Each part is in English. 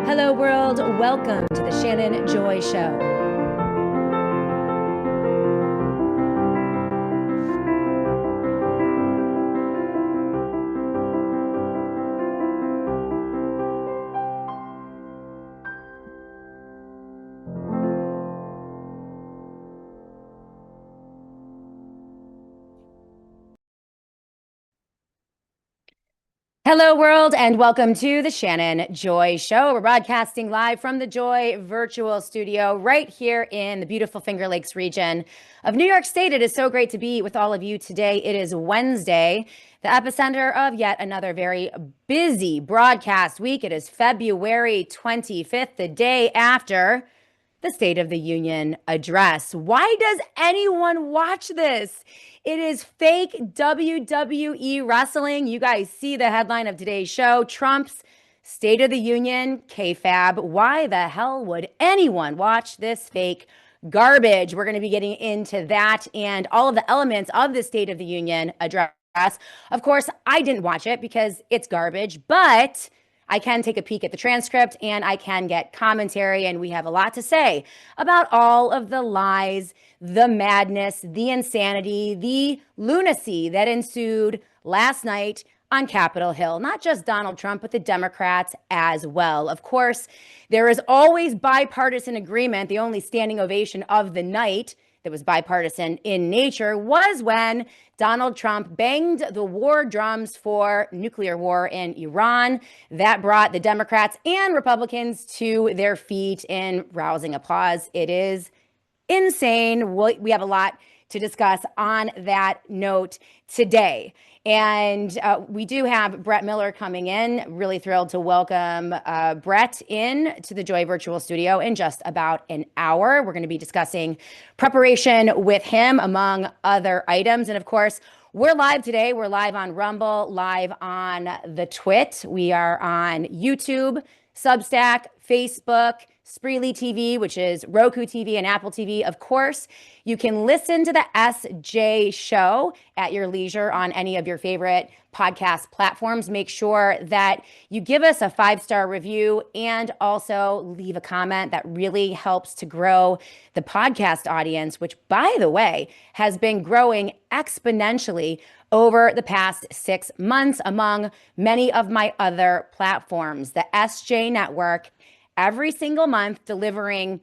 Hello, world. Welcome to the Shannon Joy Show. Hello, world, and welcome to the Shannon Joy Show. We're broadcasting live from the Joy virtual studio right here in the beautiful Finger Lakes region of New York State. It is so great to be with all of you today. It is Wednesday, the epicenter of yet another very busy broadcast week. It is February 25th, the day after the State of the Union address. Why does anyone watch this? It is fake WWE wrestling. You guys see the headline of today's show, Trump's State of the Union, Kayfabe. Why the hell would anyone watch this fake garbage? We're going to be getting into that and all of the elements of the State of the Union address. Of course, I didn't watch it because it's garbage, but I can take a peek at the transcript and I can get commentary, and we have a lot to say about all of the lies, the madness, the insanity, the lunacy that ensued last night on Capitol Hill. Not just Donald Trump, but the Democrats as well. Of course, there is always bipartisan agreement. The only standing ovation of the night that was bipartisan in nature was when Donald Trump banged the war drums for nuclear war in Iran. That brought the Democrats and Republicans to their feet in rousing applause. It is insane. We have a lot to discuss on that note today. And we do have Brett Miller coming in. Really thrilled to welcome Brett in to the Joy Virtual Studio in just about an hour. We're going to be discussing preparation with him, among other items. And of course, we're live today. We're live on Rumble, live on the Twit. We are on YouTube, Substack, Facebook, Spreely TV, which is Roku TV and Apple TV. Of course, you can listen to the SJ show at your leisure on any of your favorite podcast platforms. Make sure that you give us a 5-star review and also leave a comment. That really helps to grow the podcast audience, which, by the way, has been growing exponentially over the past 6 months among many of my other platforms. The SJ Network, every single month, delivering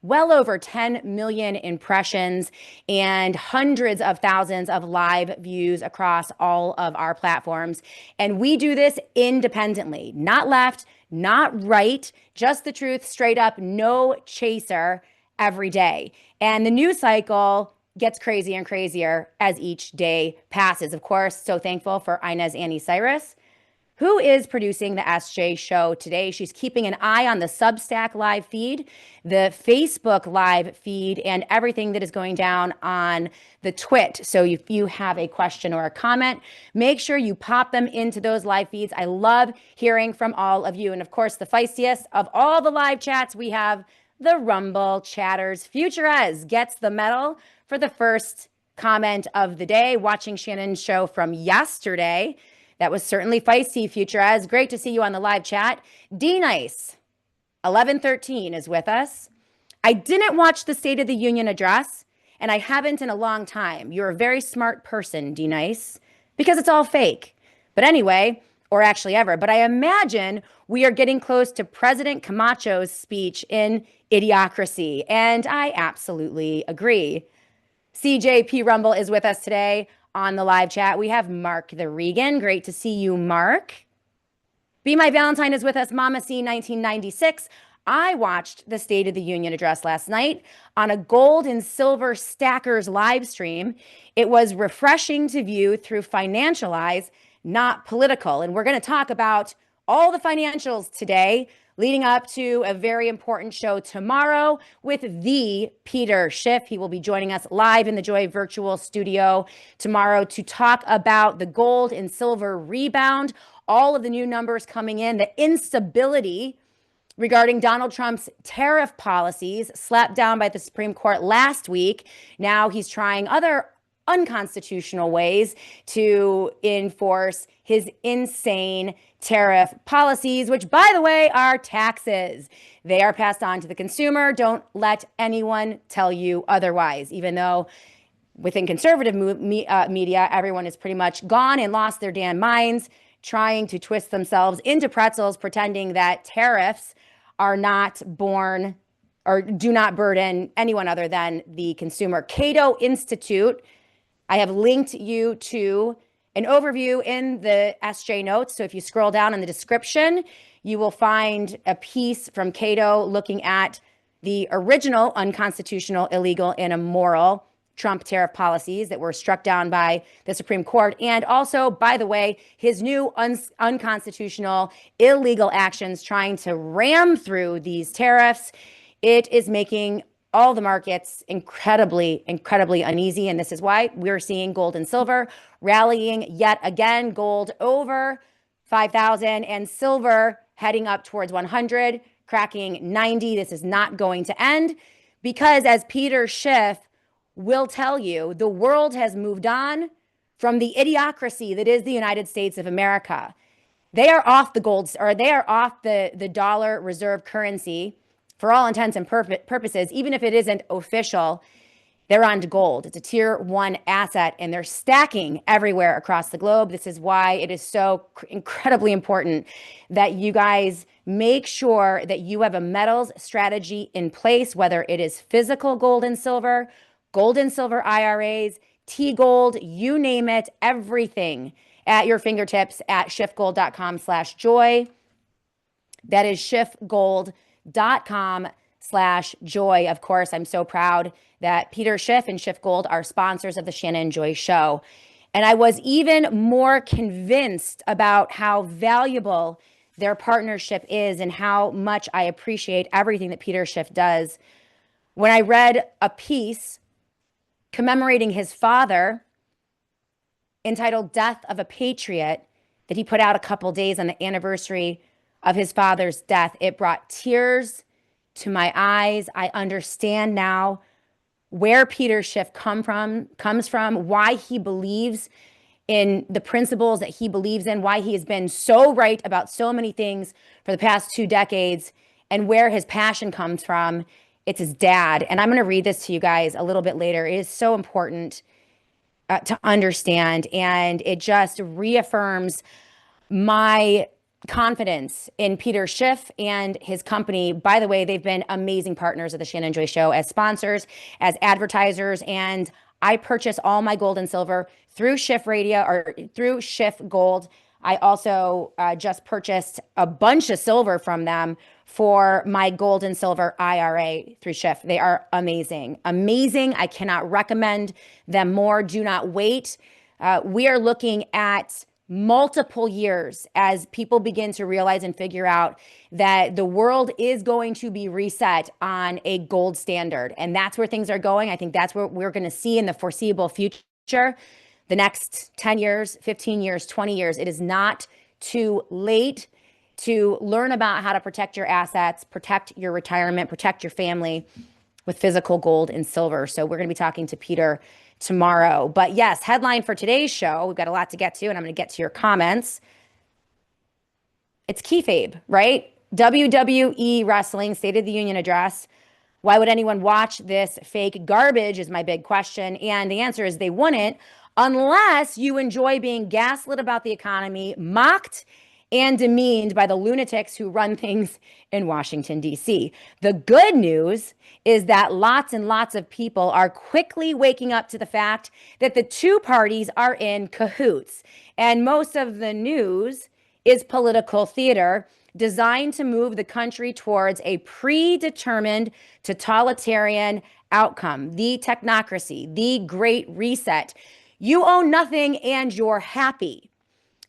well over 10 million impressions and hundreds of thousands of live views across all of our platforms. And we do this independently, not left, not right, just the truth, straight up, no chaser every day. And the news cycle gets crazier and crazier as each day passes. Of course, so thankful for Inez Annie Cyrus, who is producing the SJ show today. She's keeping an eye on the Substack live feed, the Facebook live feed, and everything that is going down on the Twit. So if you have a question or a comment, make sure you pop them into those live feeds. I love hearing from all of you. And of course, the feistiest of all the live chats, we have the Rumble chatters. Future Ez gets the medal for the first comment of the day, watching Shannon's show from yesterday. That was certainly feisty, Future Ez. Great to see you on the live chat. D Nice 1113 is with us. I didn't watch the State of the Union address, and I haven't in a long time. You're a very smart person, D Nice, because it's all fake. But anyway, or actually ever, but I imagine we are getting close to President Camacho's speech in Idiocracy, and I absolutely agree. CJP Rumble is with us today. On the live chat, we have Mark the Regan. Great to see you, Mark. Be My Valentine is with us. Mama C 1996. I watched the State of the Union address last night on a gold and silver stackers live stream. It was refreshing to view through financial eyes, not political. And we're going to talk about all the financials today, leading up to a very important show tomorrow with the Peter Schiff. He will be joining us live in the Joy virtual studio tomorrow to talk about the gold and silver rebound, all of the new numbers coming in, the instability regarding Donald Trump's tariff policies slapped down by the Supreme Court last week. Now he's trying other unconstitutional ways to enforce his insane tariff policies, which, by the way, are taxes. They are passed on to the consumer. Don't let anyone tell you otherwise, even though within conservative media, everyone is pretty much gone and lost their damn minds, trying to twist themselves into pretzels, pretending that tariffs are not born or do not burden anyone other than the consumer. Cato Institute, I have linked you to an overview in the SJ notes. So if you scroll down in the description, you will find a piece from Cato looking at the original unconstitutional, illegal, and immoral Trump tariff policies that were struck down by the Supreme Court. And also, by the way, his new unconstitutional, illegal actions trying to ram through these tariffs. It is making all the markets incredibly, incredibly uneasy. And this is why we're seeing gold and silver rallying yet again. Gold over 5,000 and silver heading up towards 100, cracking 90. This is not going to end because, as Peter Schiff will tell you, the world has moved on from the idiocracy that is the United States of America. They are off the gold, or they are off the dollar reserve currency for all intents and purposes. Even if it isn't official, they're on to gold. It's a tier one asset, and they're stacking everywhere across the globe. This is why it is so incredibly important that you guys make sure that you have a metals strategy in place, whether it is physical gold and silver IRAs, T-Gold, you name it, everything at your fingertips at schiffgold.com/joy. That is schiffgold.com/joy. Of course, I'm so proud that Peter Schiff and Schiff Gold are sponsors of the Shannon Joy Show. And I was even more convinced about how valuable their partnership is and how much I appreciate everything that Peter Schiff does when I read a piece commemorating his father entitled Death of a Patriot that he put out a couple days on the anniversary of his father's death. It brought tears to my eyes. I understand now where Peter Schiff comes from, why he believes in the principles that he believes in, why he has been so right about so many things for the past 2 decades, and where his passion comes from. It's his dad. And I'm going to read this to you guys a little bit later. It is so important to understand. And it just reaffirms my confidence in Peter Schiff and his company. By the way, they've been amazing partners of the Shannon Joy Show as sponsors, as advertisers. And I purchase all my gold and silver through Schiff Radio or through Schiff Gold. I also just purchased a bunch of silver from them for my gold and silver IRA through Schiff. They are amazing, amazing. I cannot recommend them more. Do not wait. We are looking at multiple years as people begin to realize and figure out that the world is going to be reset on a gold standard. And that's where things are going. I think that's what we're going to see in the foreseeable future. The next 10 years, 15 years, 20 years, it is not too late to learn about how to protect your assets, protect your retirement, protect your family with physical gold and silver. So we're going to be talking to Peter tomorrow. But yes, headline for today's show, we've got a lot to get to, and I'm going to get to your comments. It's Kayfabe, right? WWE Wrestling State of the Union address. Why would anyone watch this fake garbage is my big question. And the answer is they wouldn't unless you enjoy being gaslit about the economy, mocked and demeaned by the lunatics who run things in Washington, D.C. The good news is that lots and lots of people are quickly waking up to the fact that the two parties are in cahoots. And most of the news is political theater designed to move the country towards a predetermined totalitarian outcome, the technocracy, the Great Reset. You own nothing and you're happy.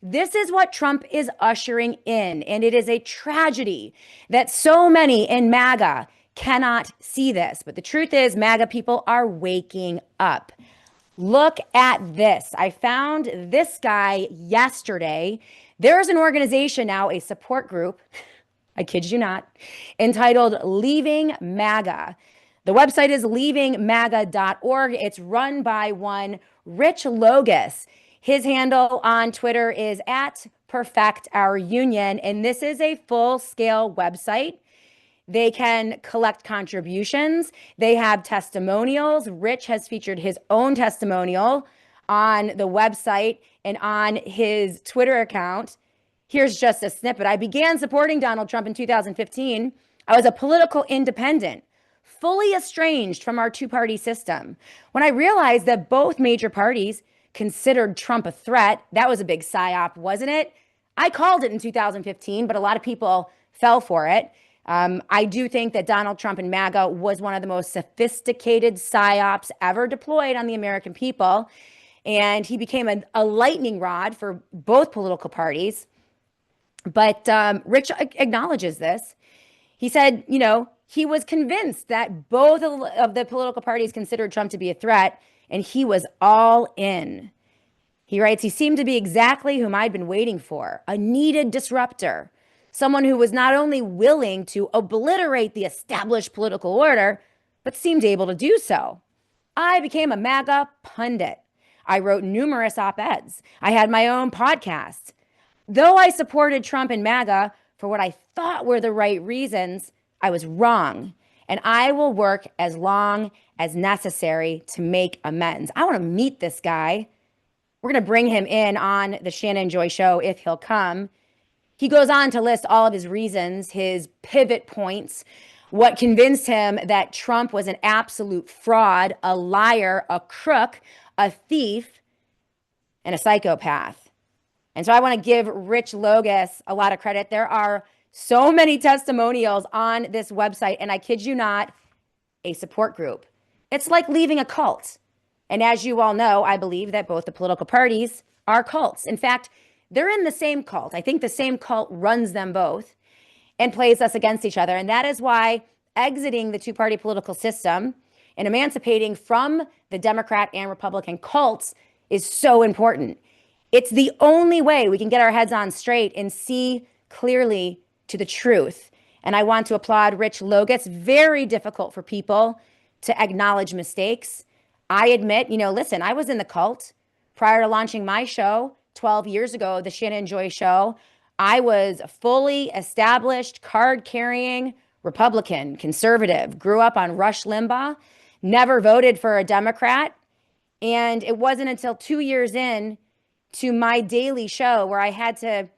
This is what Trump is ushering in, and it is a tragedy that so many in MAGA cannot see this. But the truth is, MAGA people are waking up. Look at this. I found this guy yesterday. There's an organization now, a support group, I kid you not, entitled Leaving MAGA. The website is leavingmaga.org. It's run by one Rich Logus. His handle on Twitter is at Perfect Our Union, and this is a full-scale website. They can collect contributions. They have testimonials. Rich has featured his own testimonial on the website and on his Twitter account. Here's just a snippet. I began supporting Donald Trump in 2015. I was a political independent, fully estranged from our two-party system. When I realized that both major parties considered Trump a threat, that was a big psyop, wasn't it? I called it in 2015, but a lot of people fell for it. I do think that Donald Trump and MAGA was one of the most sophisticated psyops ever deployed on the American people. And he became a lightning rod for both political parties. But Rich acknowledges this. He said, he was convinced that both of the political parties considered Trump to be a threat, and he was all in. He writes, he seemed to be exactly whom I'd been waiting for, a needed disruptor, someone who was not only willing to obliterate the established political order, but seemed able to do so. I became a MAGA pundit. I wrote numerous op-eds. I had my own podcast. Though I supported Trump and MAGA for what I thought were the right reasons, I was wrong. And I will work as long as necessary to make amends. I want to meet this guy. We're going to bring him in on the Shannon Joy Show if he'll come. He goes on to list all of his reasons, his pivot points, what convinced him that Trump was an absolute fraud, a liar, a crook, a thief, and a psychopath. And so I want to give Rich Logus a lot of credit. There are so many testimonials on this website, and I kid you not, a support group. It's like leaving a cult. And as you all know, I believe that both the political parties are cults. In fact, they're in the same cult. I think the same cult runs them both and plays us against each other. And that is why exiting the two-party political system and emancipating from the Democrat and Republican cults is so important. It's the only way we can get our heads on straight and see clearly to the truth. And I want to applaud Rich Logus. Very difficult for people to acknowledge mistakes. I admit, listen, I was in the cult prior to launching my show 12 years ago, the Shannon Joy Show. I was a fully established, card-carrying Republican, conservative, grew up on Rush Limbaugh, never voted for a Democrat. And it wasn't until 2 years in to my daily show where I had to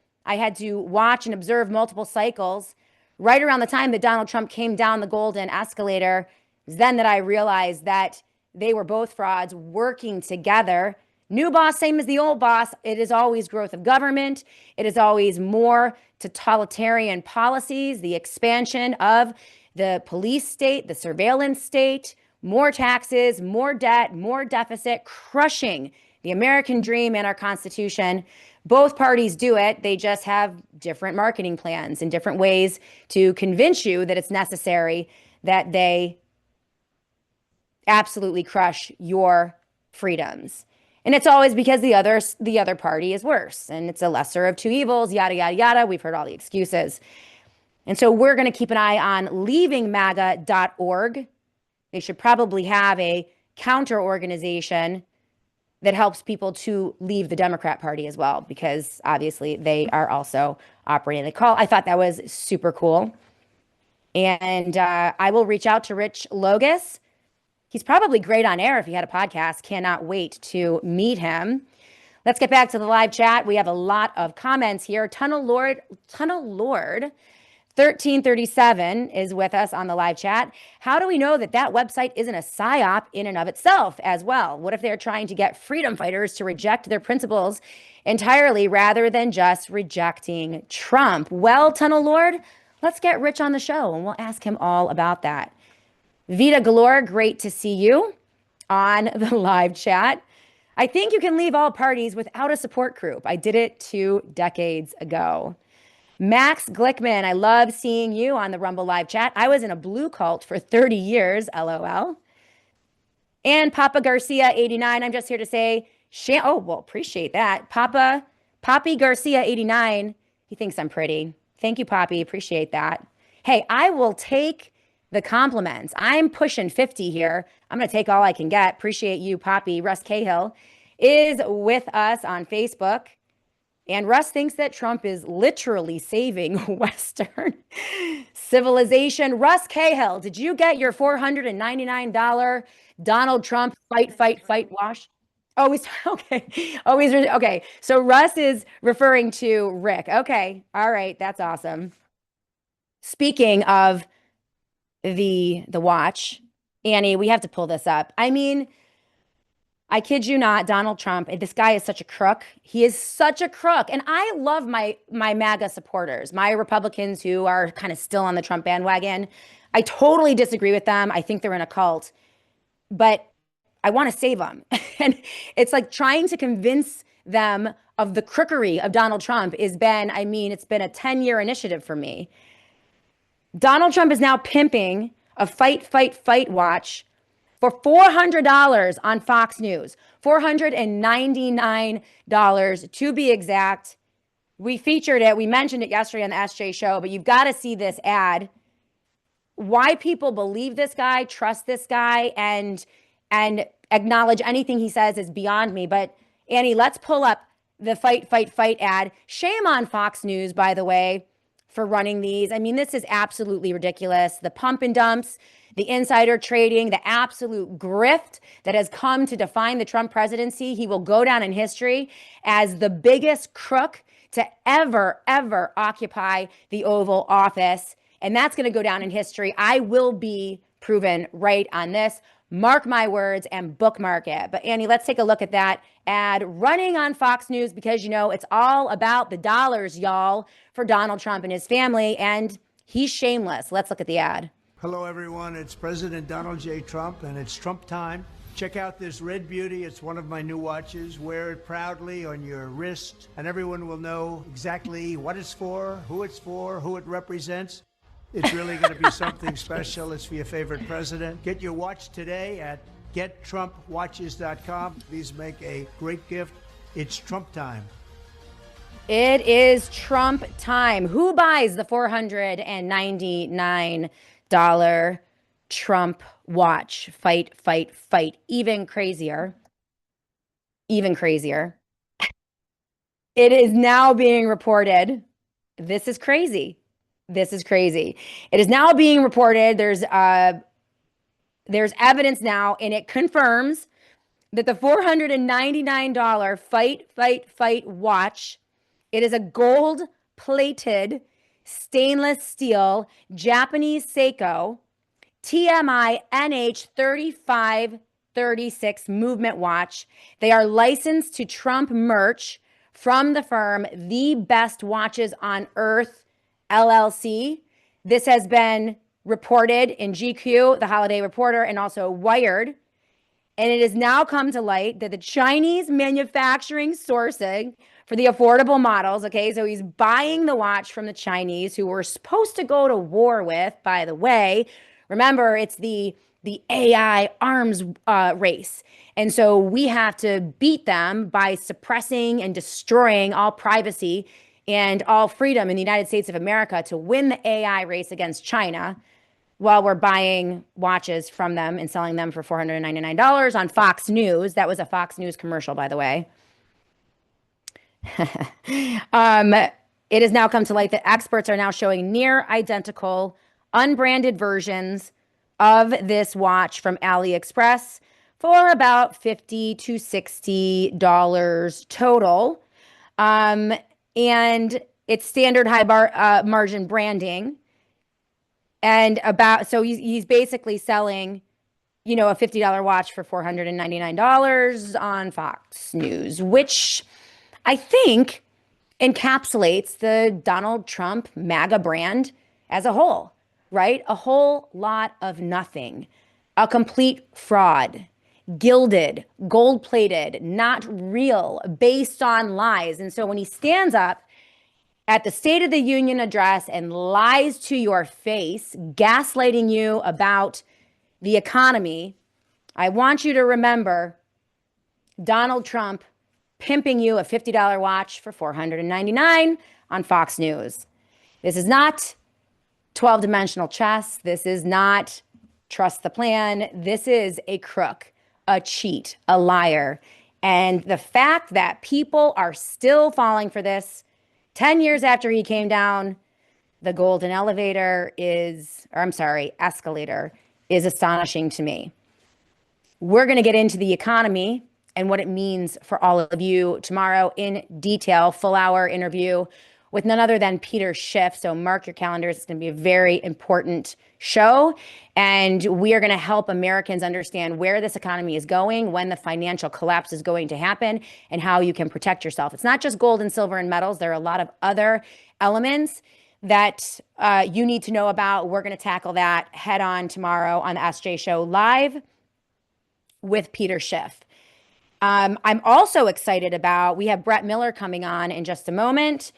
watch and observe multiple cycles right around the time that Donald Trump came down the golden escalator. It was then that I realized that they were both frauds working together. New boss, same as the old boss. It is always growth of government. It is always more totalitarian policies, the expansion of the police state, the surveillance state, more taxes, more debt, more deficit, crushing the American dream and our Constitution. Both parties do it. They just have different marketing plans and different ways to convince you that it's necessary, that they absolutely crush your freedoms. And it's always because the other party is worse and it's a lesser of two evils, yada, yada, yada. We've heard all the excuses. And so we're going to keep an eye on leavingmaga.org. They should probably have a counter organization that helps people to leave the Democrat Party as well, because obviously they are also operating the call. I thought that was super cool. And I will reach out to Rich Logus. He's probably great on air if he had a podcast. Cannot wait to meet him. Let's get back to the live chat. We have a lot of comments here. Tunnel Lord 1337 is with us on the live chat. How do we know that that website isn't a psyop in and of itself as well? What if they're trying to get freedom fighters to reject their principles entirely rather than just rejecting Trump? Well, Tunnel Lord, let's get Rich on the show and we'll ask him all about that. Vita Galore, great to see you on the live chat. I think you can leave all parties without a support group. I did it 2 decades ago. Max Glickman, I love seeing you on the Rumble live chat. I was in a blue cult for 30 years, LOL. And Papa Garcia 89, I'm just here to say, appreciate that. Poppy Garcia 89, he thinks I'm pretty. Thank you, Poppy, appreciate that. Hey, I will take the compliments. I'm pushing 50 here. I'm going to take all I can get. Appreciate you, Poppy. Russ Cahill is with us on Facebook. And Russ thinks that Trump is literally saving Western civilization. Russ Cahill, did you get your $499 Donald Trump fight wash? Oh, he's okay. Oh, he's okay. So Russ is referring to Rick. Okay. All right. That's awesome. Speaking of the watch, Annie, we have to pull this up. I mean, I kid you not, Donald Trump, this guy is such a crook. He is such a crook. And I love my MAGA supporters, my Republicans who are kind of still on the Trump bandwagon. I totally disagree with them. I think they're in a cult, but I want to save them. And it's like trying to convince them of the crookery of Donald Trump has been, I mean, it's been a 10-year initiative for me. Donald Trump is now pimping a fight watch for $400 on Fox News. $499 to be exact. We featured it. We mentioned it yesterday on the SJ show, but you've got to see this ad. Why people believe this guy, trust this guy, and acknowledge anything he says is beyond me. But Annie, let's pull up the fight ad. Shame on Fox News, by the way, for running these. I mean, this is absolutely ridiculous. The pump and dumps, the insider trading, the absolute grift that has come to define the Trump presidency. He will go down in history as the biggest crook to ever occupy the Oval Office. And that's going to go down in history. I will be proven right on this. Mark my words and bookmark it. But Annie, let's take a look at that ad running on Fox News because, you know, it's all about the dollars, y'all, for Donald Trump and his family. And he's shameless. Let's look at the ad. Hello, everyone. It's President Donald J. Trump, and it's Trump time. Check out this red beauty. It's one of my new watches. Wear it proudly on your wrist, and everyone will know exactly what it's for, who it represents. It's really going to be something special. It's for your favorite president. Get your watch today at gettrumpwatches.com. Please make a great gift. It's Trump time. It is Trump time. Who buys the $499 Trump watch? Fight. Even crazier. Even crazier. It is now being reported. This is crazy. This is crazy. It is now being reported. There's evidence now, and it confirms that the $499 fight watch, it is a gold-plated stainless steel Japanese Seiko TMI NH3536 movement watch. They are licensed to Trump merch from the firm The Best Watches on Earth LLC. This has been reported in GQ, The Holiday Reporter, and also Wired. And it has now come to light that the Chinese manufacturing sourcing for the affordable models, okay, so he's buying the watch from the Chinese, who we're supposed to go to war with, by the way. Remember, it's the AI arms race. And so we have to beat them by suppressing and destroying all privacy and all freedom in the United States of America to win the AI race against China while we're buying watches from them and selling them for $499 on Fox News. That was a Fox News commercial, by the way. It has now come to light that experts are now showing near identical unbranded versions of this watch from AliExpress for about $50 to $60 total. And it's standard high margin branding. And so he's basically selling, you know, a $50 watch for $499 on Fox News, which I think encapsulates the Donald Trump MAGA brand as a whole, right? A whole lot of nothing, a complete fraud, gilded, gold-plated, not real, based on lies. And so when he stands up at the State of the Union address and lies to your face, gaslighting you about the economy, I want you to remember Donald Trump pimping you a $50 watch for $499 on Fox News. This is not 12-dimensional chess. This is not trust the plan. This is a crook, a cheat, a liar. And the fact that people are still falling for this 10 years after he came down the golden elevator is, or I'm sorry, escalator is astonishing to me. We're going to get into the economy and what it means for all of you tomorrow in detail, full hour interview with none other than Peter Schiff. So mark your calendars. It's going to be a very important show. And we are going to help Americans understand where this economy is going, when the financial collapse is going to happen, and how you can protect yourself. It's not just gold and silver and metals. There are a lot of other elements that you need to know about. We're going to tackle that head on tomorrow on the SJ Show live with Peter Schiff. I'm also excited about, we have Brett Miller coming on in just a moment.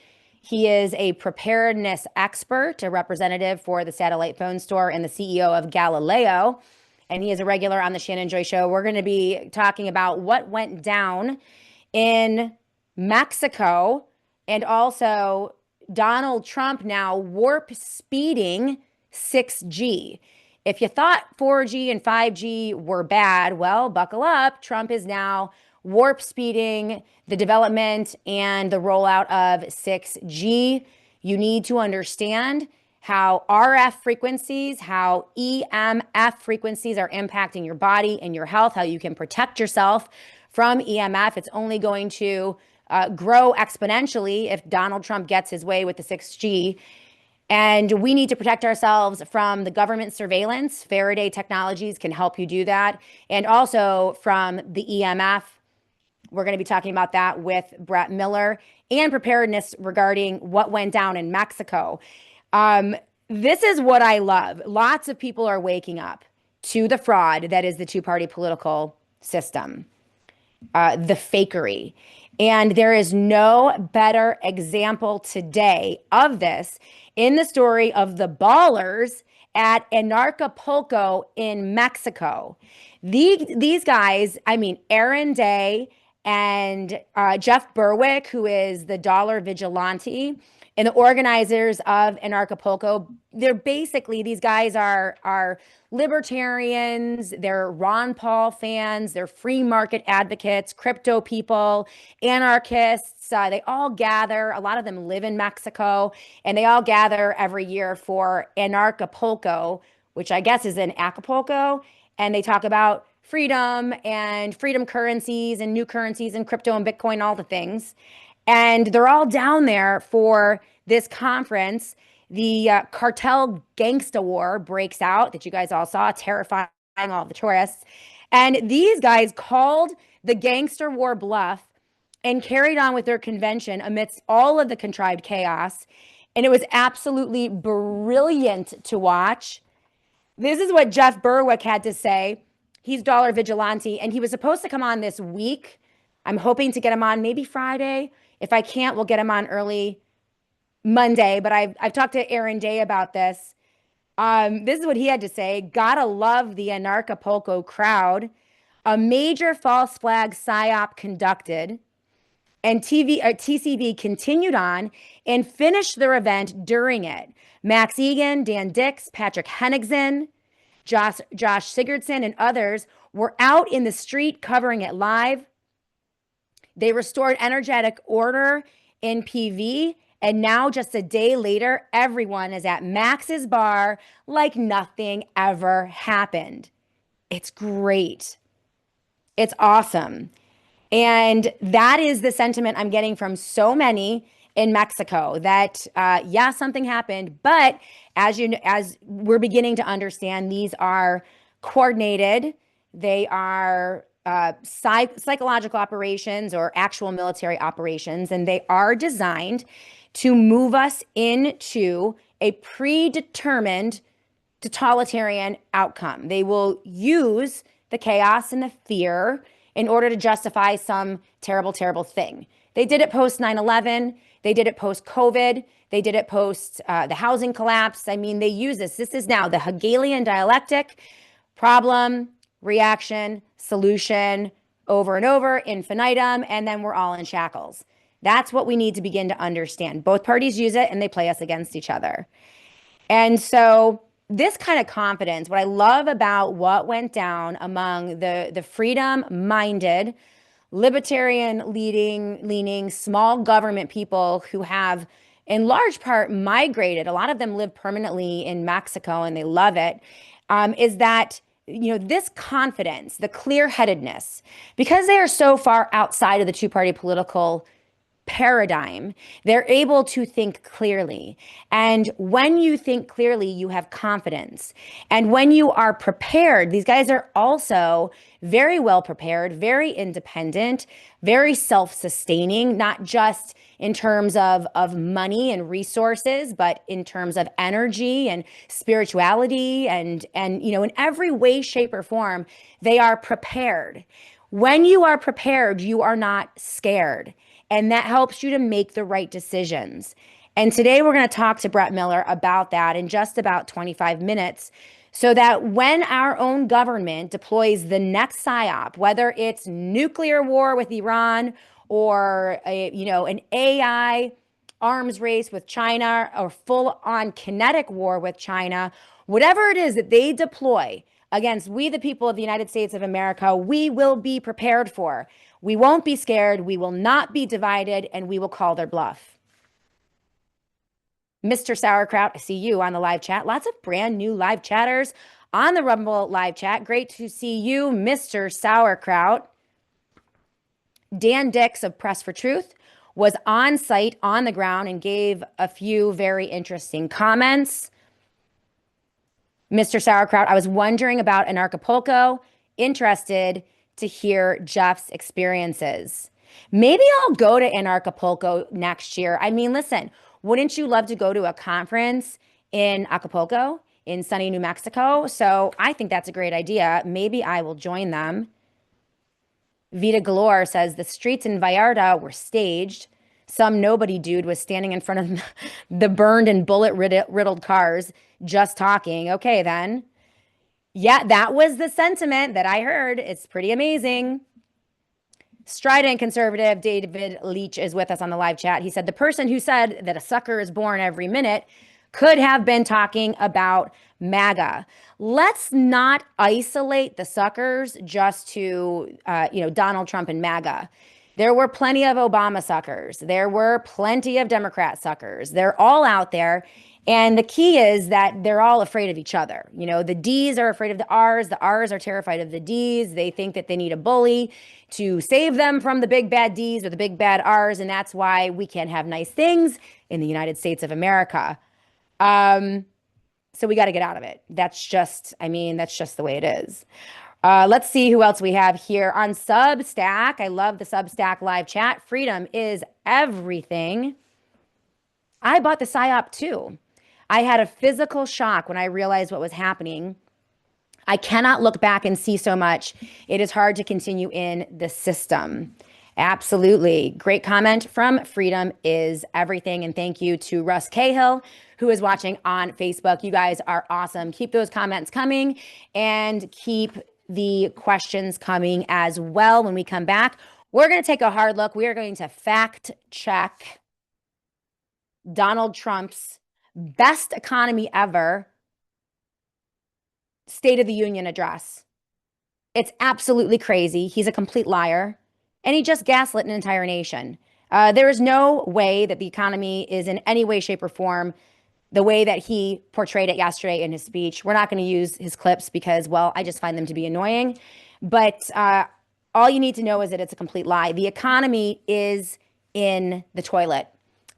He is a preparedness expert, a representative for the satellite phone store and the CEO of Galileo. And he is a regular on the Shannon Joy Show. We're going to be talking about what went down in Mexico, and also Donald Trump now warp speeding 6G. If you thought 4G and 5G were bad, well, buckle up. Trump is now warp speeding the development and the rollout of 6G. You need to understand how RF frequencies, how EMF frequencies are impacting your body and your health, how you can protect yourself from EMF. It's only going to grow exponentially if Donald Trump gets his way with the 6G. And we need to protect ourselves from the government surveillance. Faraday Technologies can help you do that. And also from the EMF. We're going to be talking about that with Brett Miller, and preparedness regarding what went down in Mexico. This is what I love. Lots of people are waking up to the fraud that is the two-party political system, the fakery. And there is no better example today of this in the story of the ballers at Anarchapulco in Mexico. These guys, I mean, Aaron Day and Jeff Berwick, who is the dollar vigilante, and the organizers of Anarchapulco, they're basically, these guys are libertarians, they're Ron Paul fans, they're free market advocates, crypto people, anarchists. They all gather, a lot of them live in Mexico, and they all gather every year for Anarchapulco, which I guess is in Acapulco, and they talk about freedom and freedom currencies and new currencies and crypto and Bitcoin, all the things. And they're all down there for this conference. The cartel gangsta war breaks out that you guys all saw, terrifying all the tourists. And these guys called the gangster war bluff and carried on with their convention amidst all of the contrived chaos. And it was absolutely brilliant to watch. This is what Jeff Berwick had to say. He's dollar vigilante, and he was supposed to come on this week. I'm hoping to get him on maybe Friday. If I can't, we'll get him on early Monday. But I've talked to Aaron Day about this. This is what he had to say. Gotta love the Anarchapulco crowd. A major false flag psyop conducted, and TCB continued on and finished their event during it. Max Egan, Dan Dix, Patrick Henningsen, Josh Sigurdson, and others were out in the street covering it live. They restored energetic order in PV, and now just a day later, everyone is at Max's bar like nothing ever happened. It's great. It's awesome. And that is the sentiment I'm getting from so many in Mexico, that yeah, something happened, but as we're beginning to understand, these are coordinated. They are psychological operations or actual military operations, and they are designed to move us into a predetermined totalitarian outcome. They will use the chaos and the fear in order to justify some terrible, terrible thing. They did it post 9/11. They did it post COVID. They did it post the housing collapse. I mean, they use this. This is now the Hegelian dialectic: problem, reaction, solution, over and over, infinitum, and then we're all in shackles. That's what we need to begin to understand. Both parties use it, and they play us against each other. And so this kind of confidence, what I love about what went down among the freedom-minded, libertarian leaning small government people who have in large part migrated, a lot of them live permanently in Mexico and they love it, is that this confidence, the clear-headedness, because they are so far outside of the two-party political paradigm, they're able to think clearly. And when you think clearly, you have confidence. And when you are prepared, these guys are also very well prepared, very independent, very self-sustaining, not just in terms of money and resources, but in terms of energy and spirituality and in every way, shape, or form, they are prepared. When you are prepared, you are not scared. And that helps you to make the right decisions. And today we're going to talk to Brett Miller about that in just about 25 minutes so that when our own government deploys the next psyop, whether it's nuclear war with Iran or an AI arms race with China or full on kinetic war with China, whatever it is that they deploy against we, the people of the United States of America, we will be prepared for. We won't be scared. We will not be divided, and we will call their bluff. Mr. Sauerkraut, I see you on the live chat. Lots of brand new live chatters on the Rumble live chat. Great to see you, Mr. Sauerkraut. Dan Dix of Press for Truth was on site on the ground and gave a few very interesting comments. Mr. Sauerkraut, I was wondering about Anarchapulco, interested to hear Jeff's experiences. Maybe I'll go to Anarchapulco next year. I mean, listen, wouldn't you love to go to a conference in Acapulco in sunny New Mexico? So I think that's a great idea. Maybe I will join them. Vita Galore says the streets in Vallarta were staged. Some nobody dude was standing in front of the burned and bullet riddled cars just talking. Okay, then. Yeah, that was the sentiment that I heard. It's pretty amazing. Strident conservative David Leach is with us on the live chat. He said the person who said that a sucker is born every minute could have been talking about MAGA. Let's not isolate the suckers just to, Donald Trump and MAGA. There were plenty of Obama suckers. There were plenty of Democrat suckers. They're all out there. And the key is that they're all afraid of each other. The D's are afraid of the R's. The R's are terrified of the D's. They think that they need a bully to save them from the big bad D's or the big bad R's. And that's why we can't have nice things in the United States of America. So we got to get out of it. That's just the way it is. Let's see who else we have here on Substack. I love the Substack live chat. Freedom is everything. I bought the PSYOP too. I had a physical shock when I realized what was happening. I cannot look back and see so much. It is hard to continue in the system. Absolutely. Great comment from Freedom is Everything. And thank you to Russ Cahill, who is watching on Facebook. You guys are awesome. Keep those comments coming and keep the questions coming as well. When we come back, we're going to take a hard look. We are going to fact check Donald Trump's best economy ever State of the Union address. It's absolutely crazy. He's a complete liar. And he just gaslit an entire nation. There is no way that the economy is in any way, shape, or form the way that he portrayed it yesterday in his speech. We're not going to use his clips because, well, I just find them to be annoying. But all you need to know is that it's a complete lie. The economy is in the toilet.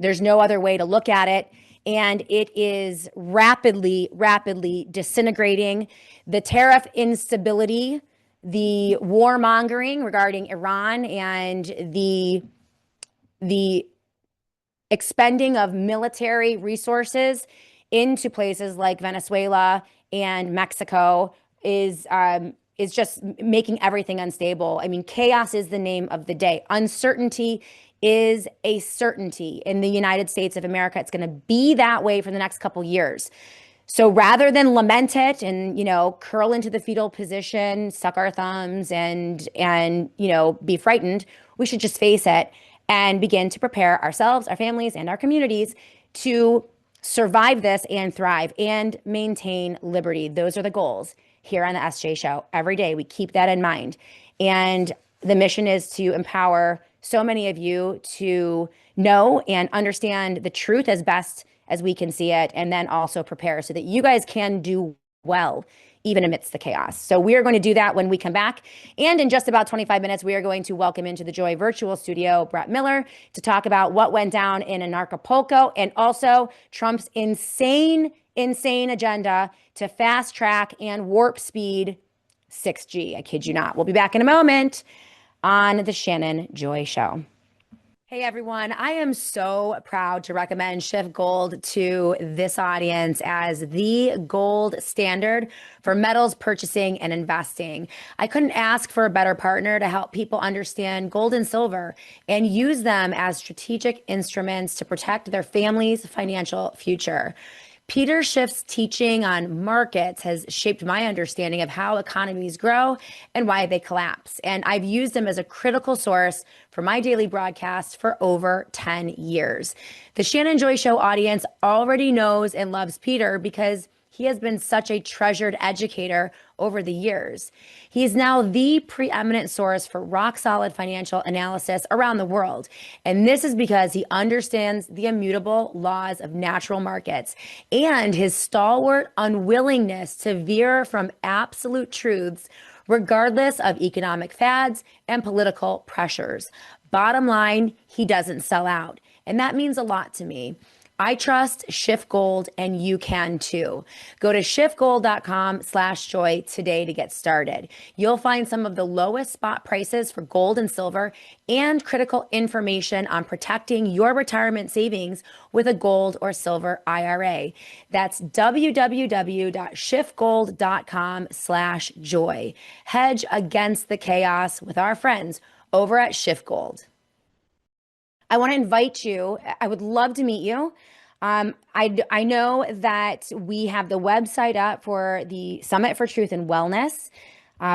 There's no other way to look at it. And it is rapidly, rapidly disintegrating. The tariff instability, the warmongering regarding Iran, and the expending of military resources into places like Venezuela and Mexico is just making everything unstable. I mean, chaos is the name of the day. Uncertainty is a certainty in the United States of America. It's going to be that way for the next couple years. So rather than lament it and, curl into the fetal position, suck our thumbs and be frightened, we should just face it and begin to prepare ourselves, our families, and our communities to survive this and thrive and maintain liberty. Those are the goals here on the SJ Show. Every day we keep that in mind. And the mission is to empower so many of you to know and understand the truth as best as we can see it, and then also prepare so that you guys can do well even amidst the chaos. So we are going to do that when we come back. And in just about 25 minutes, we are going to welcome into the Joy virtual studio Brett Miller to talk about what went down in Anarchapulco and also Trump's insane agenda to fast track and warp speed 6G. I kid you not. We'll be back in a moment on the Shannon Joy Show. Hey everyone, I am so proud to recommend Shift Gold to this audience as the gold standard for metals purchasing and investing. I couldn't ask for a better partner to help people understand gold and silver and use them as strategic instruments to protect their family's financial future. Peter Schiff's teaching on markets has shaped my understanding of how economies grow and why they collapse. And I've used them as a critical source for my daily broadcast for over 10 years. The Shannon Joy Show audience already knows and loves Peter because he has been such a treasured educator over the years. He is now the preeminent source for rock solid financial analysis around the world. And this is because he understands the immutable laws of natural markets and his stalwart unwillingness to veer from absolute truths, regardless of economic fads and political pressures. Bottom line, he doesn't sell out. And that means a lot to me. I trust Shift Gold, and you can too. Go to shiftgold.com/joy today to get started. You'll find some of the lowest spot prices for gold and silver and critical information on protecting your retirement savings with a gold or silver IRA. That's www.shiftgold.com/joy. Hedge against the chaos with our friends over at Shift Gold. I want to invite you. I would love to meet you. I know that we have the website up for the Summit for Truth and Wellness.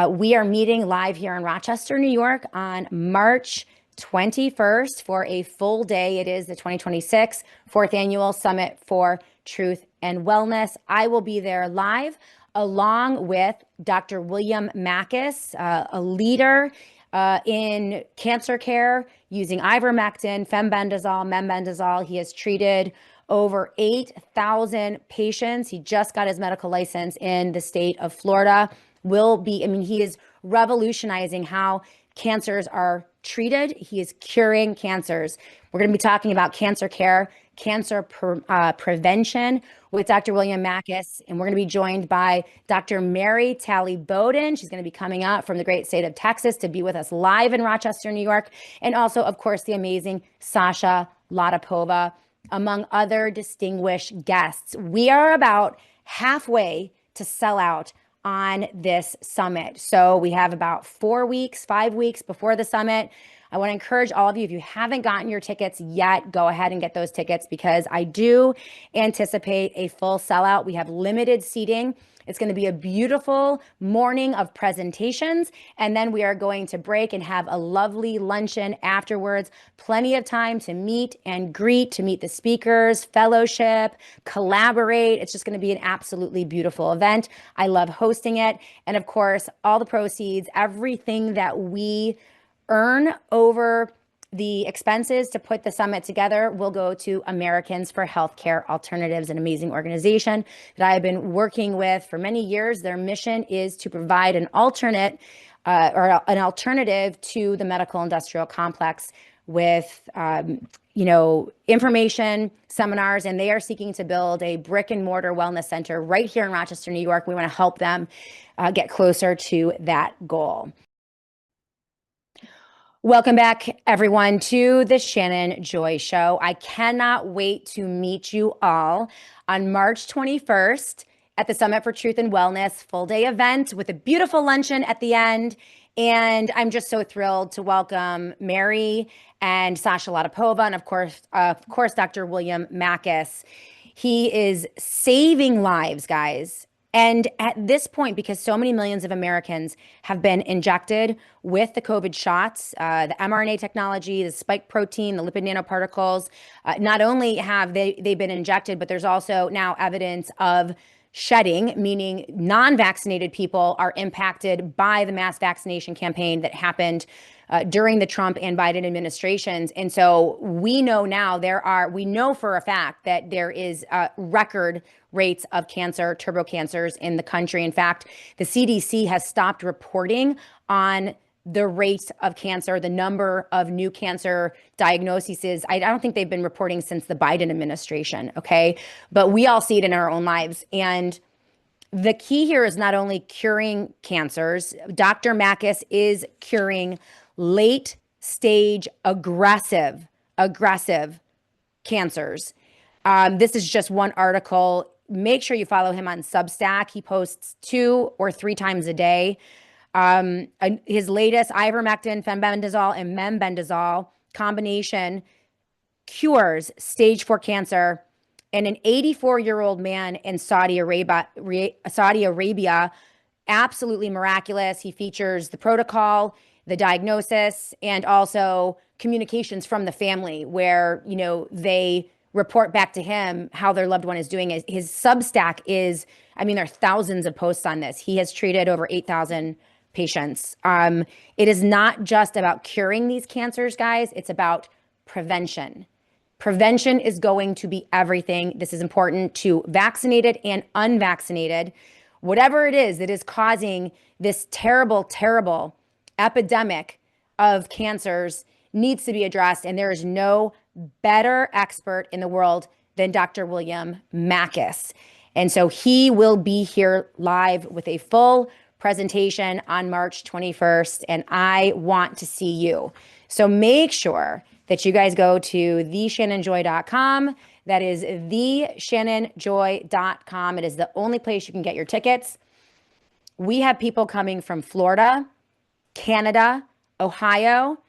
We are meeting live here in Rochester, New York on March 21st for a full day. It is the 2026 fourth annual Summit for Truth and Wellness. I will be there live along with Dr. William Mackis, a leader in cancer care using ivermectin, fembendazole, membendazole. He has treated over 8,000 patients. He just got his medical license in the state of Florida. He is revolutionizing how cancers are treated. He is curing cancers. We're going to be talking about cancer care, cancer prevention with Dr. William Mackis, and we're going to be joined by Dr. Mary Talley Bowden. She's going to be coming up from the great state of Texas to be with us live in Rochester, New York, and also, of course, the amazing Sasha Latapova, among other distinguished guests. We are about halfway to sell out on this summit. So we have about 5 weeks before the summit. I want to encourage all of you, if you haven't gotten your tickets yet, go ahead and get those tickets because I do anticipate a full sellout. We have limited seating. It's going to be a beautiful morning of presentations, and then we are going to break and have a lovely luncheon afterwards. Plenty of time to meet and greet, to meet the speakers, fellowship, collaborate. It's just going to be an absolutely beautiful event. I love hosting it. And of course, all the proceeds, everything that we earn over the expenses to put the summit together will go to Americans for Healthcare Alternatives, an amazing organization that I have been working with for many years. Their mission is to provide an alternative to the medical industrial complex with information, seminars, and they are seeking to build a brick and mortar wellness center right here in Rochester, New York. We want to help them get closer to that goal. Welcome back, everyone, to the Shannon Joy Show. I cannot wait to meet you all on March 21st at the Summit for Truth and Wellness full day event with a beautiful luncheon at the end. And I'm just so thrilled to welcome Mary and Sasha Latapova and, of course, Dr. William Mackis. He is saving lives, guys, And at this point, because so many millions of Americans have been injected with the COVID shots, the mRNA technology, the spike protein, the lipid nanoparticles, not only have they've been injected, but there's also now evidence of shedding, meaning non-vaccinated people are impacted by the mass vaccination campaign that happened during the Trump and Biden administrations. And so we know now we know for a fact that there is record rates of cancer, turbo cancers in the country. In fact, the CDC has stopped reporting on the rate of cancer, the number of new cancer diagnoses. I don't think they've been reporting since the Biden administration. Okay. But we all see it in our own lives. And the key here is not only curing cancers, Dr. Makis is curing late stage aggressive cancers. This is just one article. Make sure you follow him on Substack. He posts 2 or 3 times a day. His latest ivermectin, fenbendazole, and membendazole combination cures stage 4 cancer in an 84-year-old man in Saudi Arabia. Absolutely miraculous. He features the protocol, the diagnosis, and also communications from the family where, they report back to him how their loved one is doing. His Substack is, there are thousands of posts on this. He has treated over 8,000 patients. It is not just about curing these cancers, guys. It's about prevention. Prevention is going to be everything. This is important to vaccinated and unvaccinated. Whatever it is that is causing this terrible, terrible epidemic of cancers needs to be addressed. And there is no better expert in the world than Dr. William Makis. And so he will be here live with a full presentation on March 21st. And I want to see you. So make sure that you guys go to theshannonjoy.com. That is theshannonjoy.com. It is the only place you can get your tickets. We have people coming from Florida, Canada, Ohio,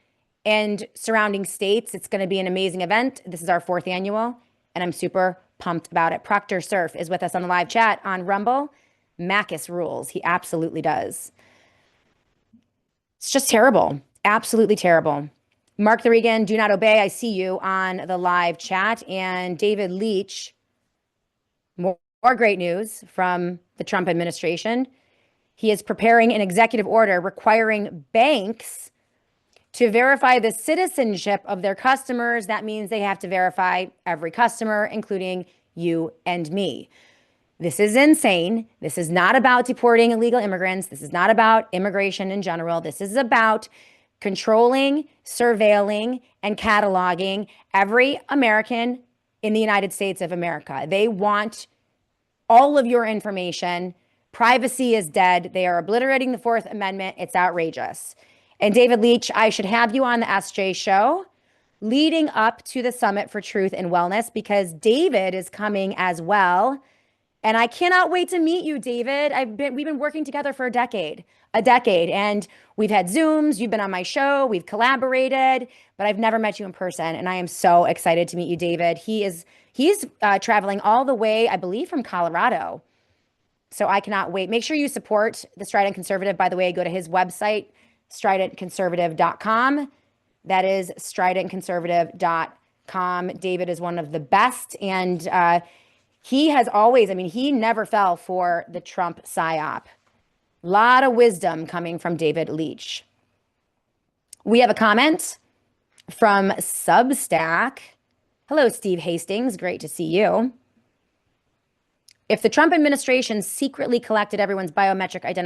and surrounding states. It's going to be an amazing event. This is our 4th annual, and I'm super pumped about it. Proctor Surf is with us on the live chat on Rumble. Makis rules. He absolutely does. It's just terrible. Absolutely terrible. Mark the Regan, do not obey. I see you on the live chat. And David Leach, more great news from the Trump administration. He is preparing an executive order requiring banks to verify the citizenship of their customers. That means they have to verify every customer, including you and me. This is insane. This is not about deporting illegal immigrants. This is not about immigration in general. This is about controlling, surveilling, and cataloging every American in the United States of America. They want all of your information. Privacy is dead. They are obliterating the 4th Amendment. It's outrageous. And David Leach, I should have you on the SJ show leading up to the Summit for Truth and Wellness, because David is coming as well. And I cannot wait to meet you, David. We've been working together for a decade, and we've had Zooms. You've been on my show. We've collaborated, but I've never met you in person. And I am so excited to meet you, David. He's traveling all the way, I believe, from Colorado. So I cannot wait. Make sure you support the Strident Conservative. By the way, go to his website, stridentconservative.com. That is stridentconservative.com. David is one of the best. And he has always, he never fell for the Trump psyop. A lot of wisdom coming from David Leach. We have a comment from Substack. Hello, Steve Hastings. Great to see you. If the Trump administration secretly collected everyone's biometric IDs,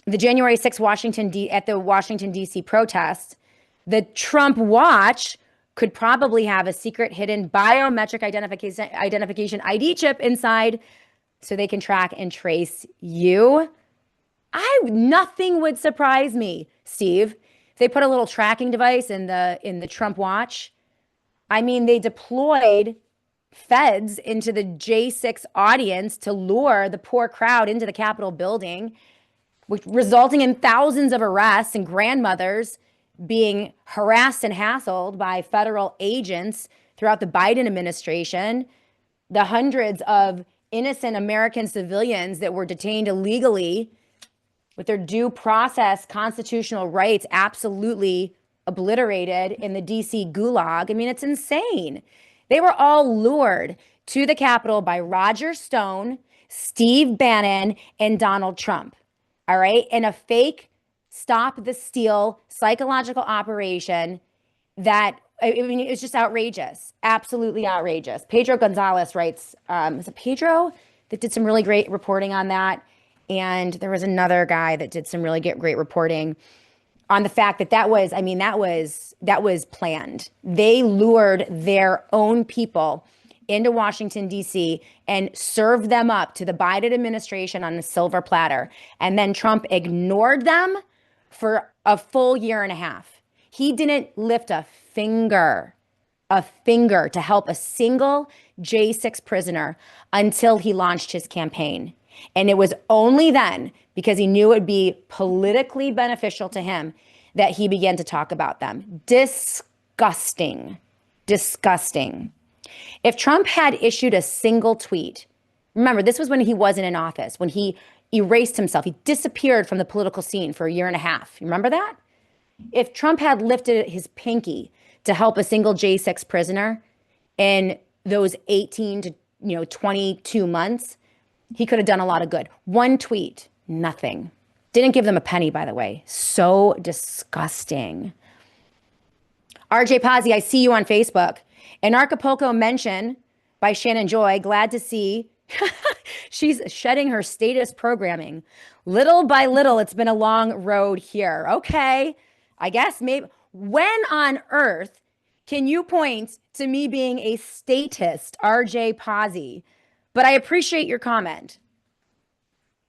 the January 6th at the Washington, D.C. protest, the Trump watch could probably have a secret hidden biometric identification ID chip inside so they can track and trace you. Nothing would surprise me, Steve. If they put a little tracking device in the Trump watch. They deployed feds into the J6 audience to lure the poor crowd into the Capitol building, which resulting in thousands of arrests and grandmothers being harassed and hassled by federal agents throughout the Biden administration. the hundreds of innocent American civilians that were detained illegally with their due process constitutional rights absolutely obliterated in the DC gulag. I mean, it's insane. They were all lured to the Capitol by Roger Stone, Steve Bannon, and Donald Trump. All right. In a fake stop the steal psychological operation that, I mean, it's just outrageous, absolutely outrageous. Pedro Gonzalez writes, is it Pedro that did some really great reporting on that? And there was another guy that did some really great reporting on the fact that that was planned. They lured their own people into Washington, D.C. and served them up to the Biden administration on a silver platter. And then Trump ignored them for a full year and a half. He didn't lift a finger to help a single J6 prisoner until he launched his campaign. And it was only then, because he knew it would be politically beneficial to him, that he began to talk about them. Disgusting. Disgusting. If Trump had issued a single tweet, remember, this was when he wasn't in office, when he erased himself. He disappeared from the political scene for a year and a half. You remember that? If Trump had lifted his pinky to help a single J6 prisoner in those 18 to 22 months, he could have done a lot of good. One tweet, nothing. Didn't give them a penny, by the way. So disgusting. RJ Pazzi, I see you on Facebook. An Acapulco mention by Shannon Joy. Glad to see she's shedding her status programming. Little by little, it's been a long road here. Okay, I guess maybe. When on earth can you point to me being a statist, RJ Pazzi? But I appreciate your comment.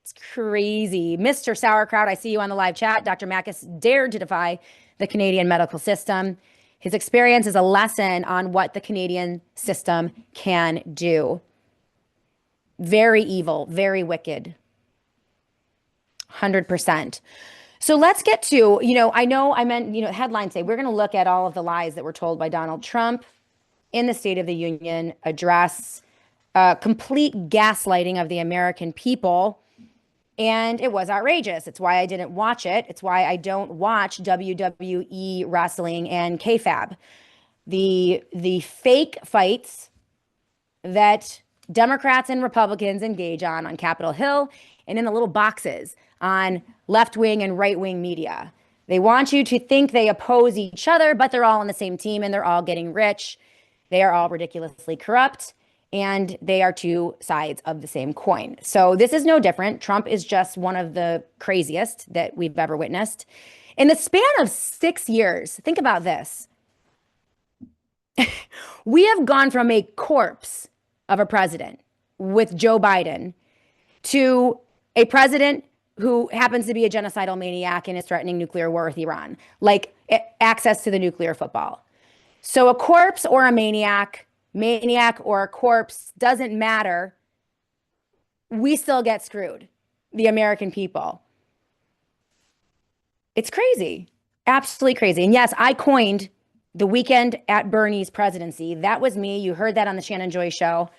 It's crazy. Mr. Sauerkraut, I see you on the live chat. Dr. Makis dared to defy the Canadian medical system. His experience is a lesson on what the Canadian system can do. Very evil, very wicked. 100%. So let's get to, I know I meant, headlines say we're going to look at all of the lies that were told by Donald Trump in the State of the Union address, complete gaslighting of the American people. And it was outrageous. It's why I didn't watch it. It's why I don't watch WWE wrestling and Kayfabe. The fake fights that Democrats and Republicans engage on Capitol Hill and in the little boxes on left-wing and right-wing media. They want you to think they oppose each other, but they're all on the same team and they're all getting rich. They are all ridiculously corrupt. And they are two sides of the same coin. So this is no different. Trump is just one of the craziest that we've ever witnessed. In the span of 6 years, think about this. We have gone from a corpse of a president with Joe Biden to a president who happens to be a genocidal maniac and is threatening nuclear war with Iran, like access to the nuclear football. So a corpse or a maniac or a corpse, doesn't matter. We still get screwed, the American people. It's crazy, absolutely crazy. And yes, I coined the weekend at Bernie's presidency. That was me. You heard that on the Shannon Joy show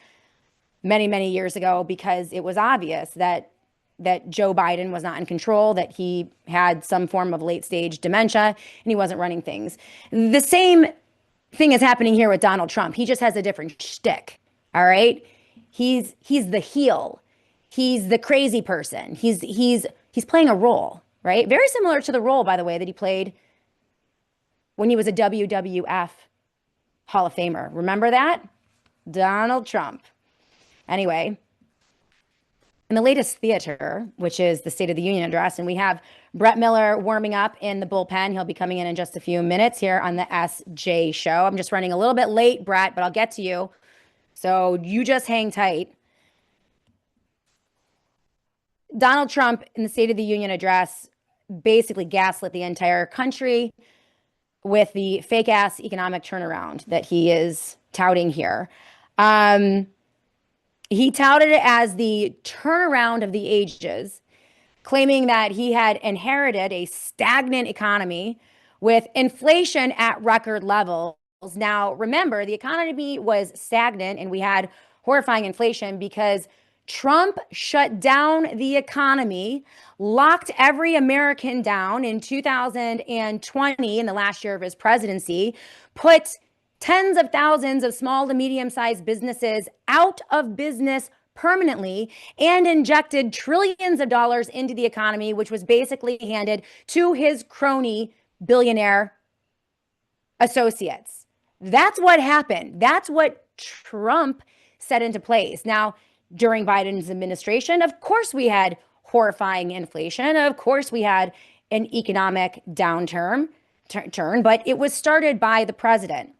many, many years ago, because it was obvious that Joe Biden was not in control, that he had some form of late stage dementia and he wasn't running things. The same thing is happening here with Donald Trump. He just has a different shtick. All right. He's the heel. He's the crazy person. He's playing a role, right? Very similar to the role, by the way, that he played when he was a WWF Hall of Famer. Remember that? Donald Trump. Anyway, in the latest theater, which is the State of the Union address, and we have Brett Miller warming up in the bullpen. He'll be coming in just a few minutes here on the SJ show. I'm just running a little bit late, Brett, but I'll get to you. So you just hang tight. Donald Trump in the State of the Union address basically gaslit the entire country with the fake ass economic turnaround that he is touting here. He touted it as the turnaround of the ages, claiming that he had inherited a stagnant economy with inflation at record levels. Now, remember, the economy was stagnant and we had horrifying inflation because Trump shut down the economy, locked every American down in 2020, in the last year of his presidency, put tens of thousands of small to medium-sized businesses out of business permanently, and injected trillions of dollars into the economy, which was basically handed to his crony billionaire associates. That's what happened. That's what Trump set into place. Now, during Biden's administration, of course, we had horrifying inflation. Of course, we had an economic downturn, but it was started by the president.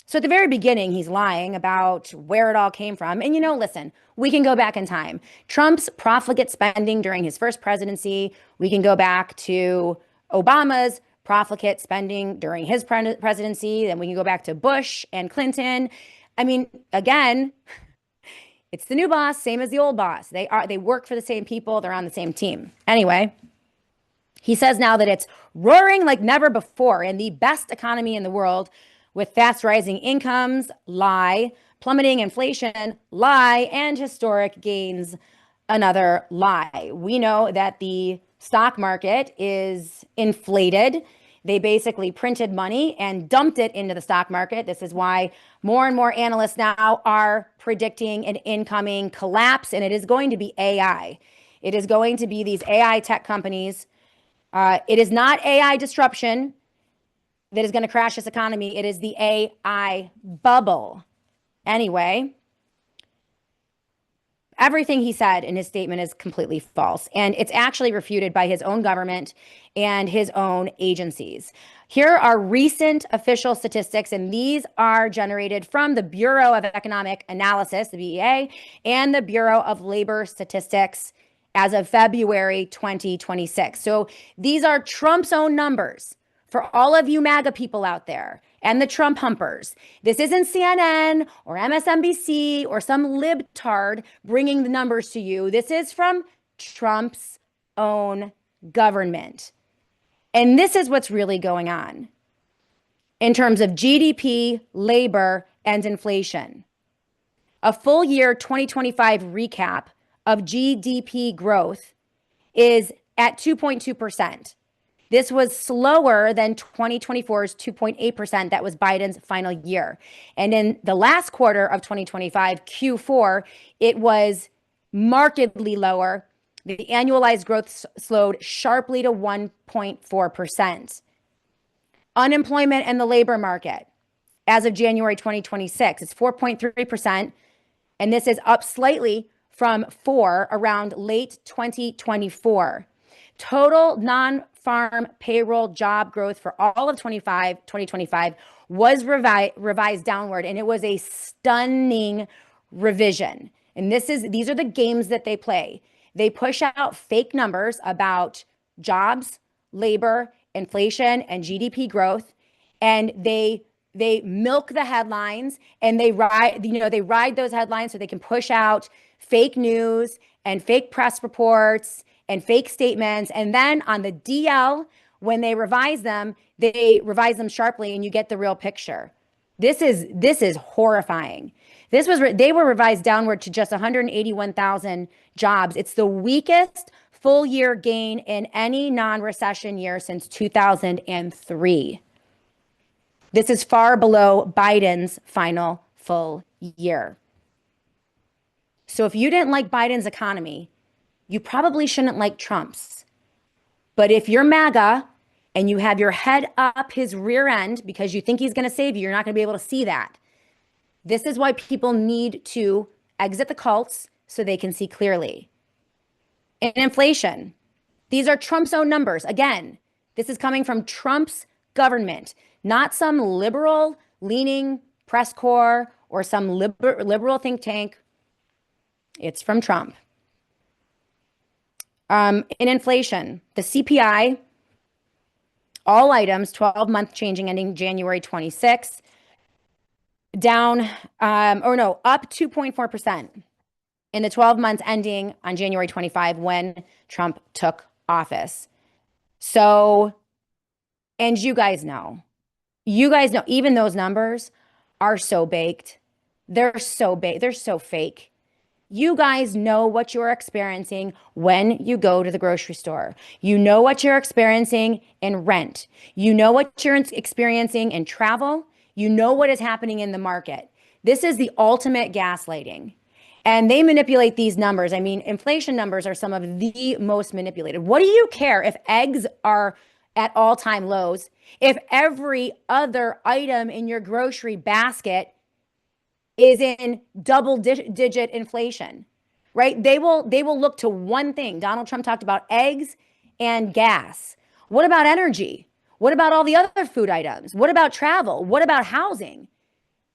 So at the very beginning, he's lying about where it all came from. And, listen, we can go back in time. Trump's profligate spending during his first presidency. We can go back to Obama's profligate spending during his presidency. Then we can go back to Bush and Clinton. I mean, again, it's the new boss, same as the old boss. They work for the same people. They're on the same team. Anyway, he says now that it's roaring like never before in the best economy in the world, with fast rising incomes, lie, plummeting inflation, lie, and historic gains, another lie. We know that the stock market is inflated. They basically printed money and dumped it into the stock market. This is why more and more analysts now are predicting an incoming collapse, and it is going to be AI. It is going to be these AI tech companies. It is not AI disruption that is going to crash this economy. It is the AI bubble. Anyway, everything he said in his statement is completely false, and it's actually refuted by his own government and his own agencies. Here are recent official statistics, and these are generated from the Bureau of Economic Analysis, the BEA, and the Bureau of Labor Statistics as of February 2026. So these are Trump's own numbers. For all of you MAGA people out there and the Trump humpers, this isn't CNN or MSNBC or some libtard bringing the numbers to you. This is from Trump's own government. And this is what's really going on in terms of GDP, labor, and inflation. A full year 2025 recap of GDP growth is at 2.2%. This was slower than 2024's 2.8%. That was Biden's final year. And in the last quarter of 2025, Q4, it was markedly lower. The annualized growth slowed sharply to 1.4%. Unemployment in the labor market as of January 2026 is 4.3%. And this is up slightly from 4 around late 2024. Total non-farm payroll job growth for all of 2025 was revised downward, and it was a stunning revision. And these are the games that they play. They push out fake numbers about jobs, labor, inflation, and GDP growth, and they milk the headlines, and they ride those headlines so they can push out fake news and fake press reports and fake statements. And then on the DL, when they revise them sharply, and you get the real picture. This is horrifying. They were revised downward to just 181,000 jobs. It's the weakest full year gain in any non-recession year since 2003. This is far below Biden's final full year. So if you didn't like Biden's economy, you probably shouldn't like Trump's. But if you're MAGA and you have your head up his rear end because you think he's going to save you, you're not going to be able to see that. This is why people need to exit the cults so they can see clearly. And inflation. These are Trump's own numbers. Again, this is coming from Trump's government, not some liberal leaning press corps or some liberal think tank. It's from Trump. In inflation, the CPI, all items, 12-month changing ending January 26, up 2.4% in the 12 months ending on January 25 when Trump took office. So, and you guys know, even those numbers are so baked. They're so big. They're so fake. You guys know what you're experiencing when you go to the grocery store. You know what you're experiencing in rent. You know what you're experiencing in travel. You know what is happening in the market. This is the ultimate gaslighting. And they manipulate these numbers. I mean, inflation numbers are some of the most manipulated. What do you care if eggs are at all-time lows, if every other item in your grocery basket is in double digit inflation, right? They will look to one thing. Donald Trump talked about eggs and gas. What about energy? What about all the other food items? What about travel? What about housing?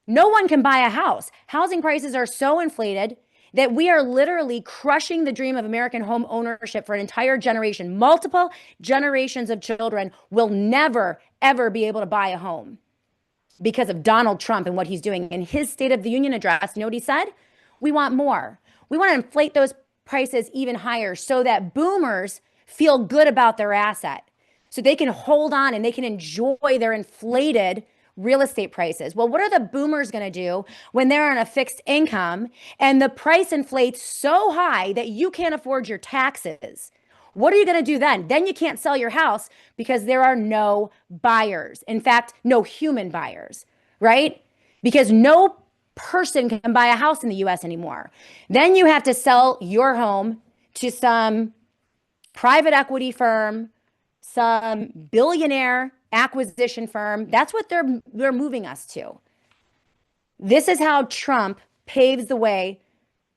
No one can buy a house. Housing prices are so inflated that we are literally crushing the dream of American home ownership for an entire generation. Multiple generations of children will never, ever be able to buy a home because of Donald Trump and what he's doing. In his State of the Union address, you know what he said? We want more. We want to inflate those prices even higher so that boomers feel good about their asset, so they can hold on and they can enjoy their inflated real estate prices. Well, what are the boomers going to do when they're on a fixed income and the price inflates so high that you can't afford your taxes? What are you going to do then? Then you can't sell your house because there are no buyers. In fact, no human buyers, right? Because no person can buy a house in the US anymore. Then you have to sell your home to some private equity firm, some billionaire acquisition firm. That's what they're moving us to. This is how Trump paves the way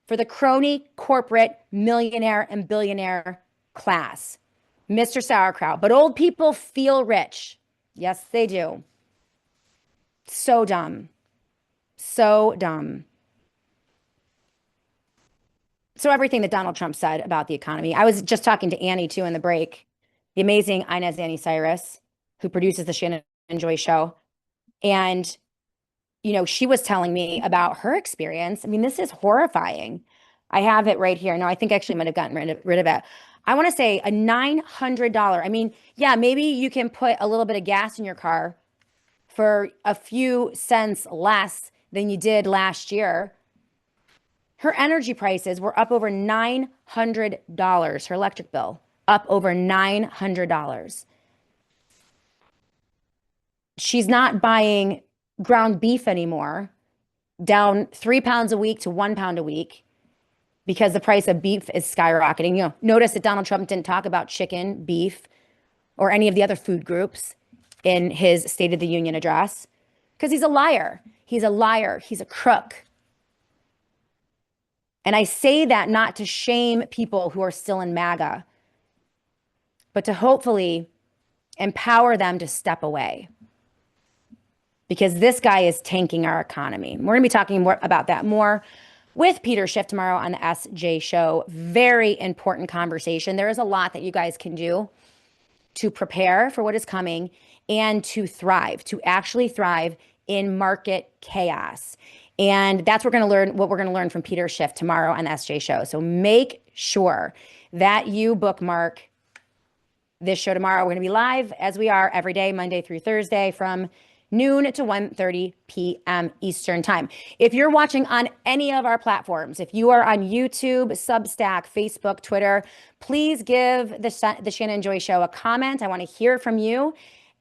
for the crony, corporate, millionaire, and billionaire class. Mr. Sauerkraut. But old people feel rich. Yes, they do. So dumb. So dumb. So everything that Donald Trump said about the economy. I was just talking to Annie too in the break, the amazing Inez Annie Cyrus, who produces the Shannon Joy show. And, you know, she was telling me about her experience. I mean, this is horrifying. I have it right here. No, I think I actually might have gotten rid of it. I want to say a $900. I mean, yeah, maybe you can put a little bit of gas in your car for a few cents less than you did last year. Her energy prices were up over $900. Her electric bill up over $900. She's not buying ground beef anymore, down 3 pounds a week to 1 pound a week because the price of beef is skyrocketing. You know, notice that Donald Trump didn't talk about chicken, beef, or any of the other food groups in his State of the Union address because he's a liar. He's a liar. He's a crook. And I say that not to shame people who are still in MAGA, but to hopefully empower them to step away, because this guy is tanking our economy. We're going to be talking more about that more with Peter Schiff tomorrow on the SJ Show. Very important conversation. There is a lot that you guys can do to prepare for what is coming and to thrive, to actually thrive in market chaos. And that's what we're going to learn from Peter Schiff tomorrow on the SJ Show. So make sure that you bookmark this show tomorrow. We're going to be live as we are every day, Monday through Thursday, from noon to 1:30 p.m. Eastern time. If you're watching on any of our platforms, if you are on YouTube, Substack, Facebook, Twitter, please give the Shannon Joy Show a comment. I want to hear from you.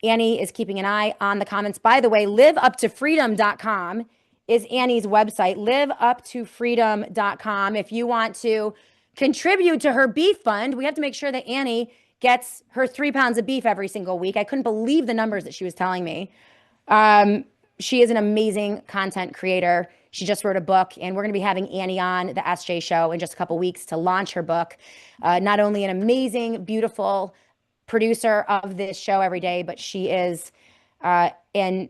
Annie is keeping an eye on the comments. By the way, liveuptofreedom.com is Annie's website, liveuptofreedom.com. If you want to contribute to her beef fund, we have to make sure that Annie gets her 3 pounds of beef every single week. I couldn't believe the numbers that she was telling me. She is an amazing content creator. She just wrote a book, and we're going to be having Annie on the SJ Show in just a couple weeks to launch her book. Not only an amazing, beautiful producer of this show every day, but she is an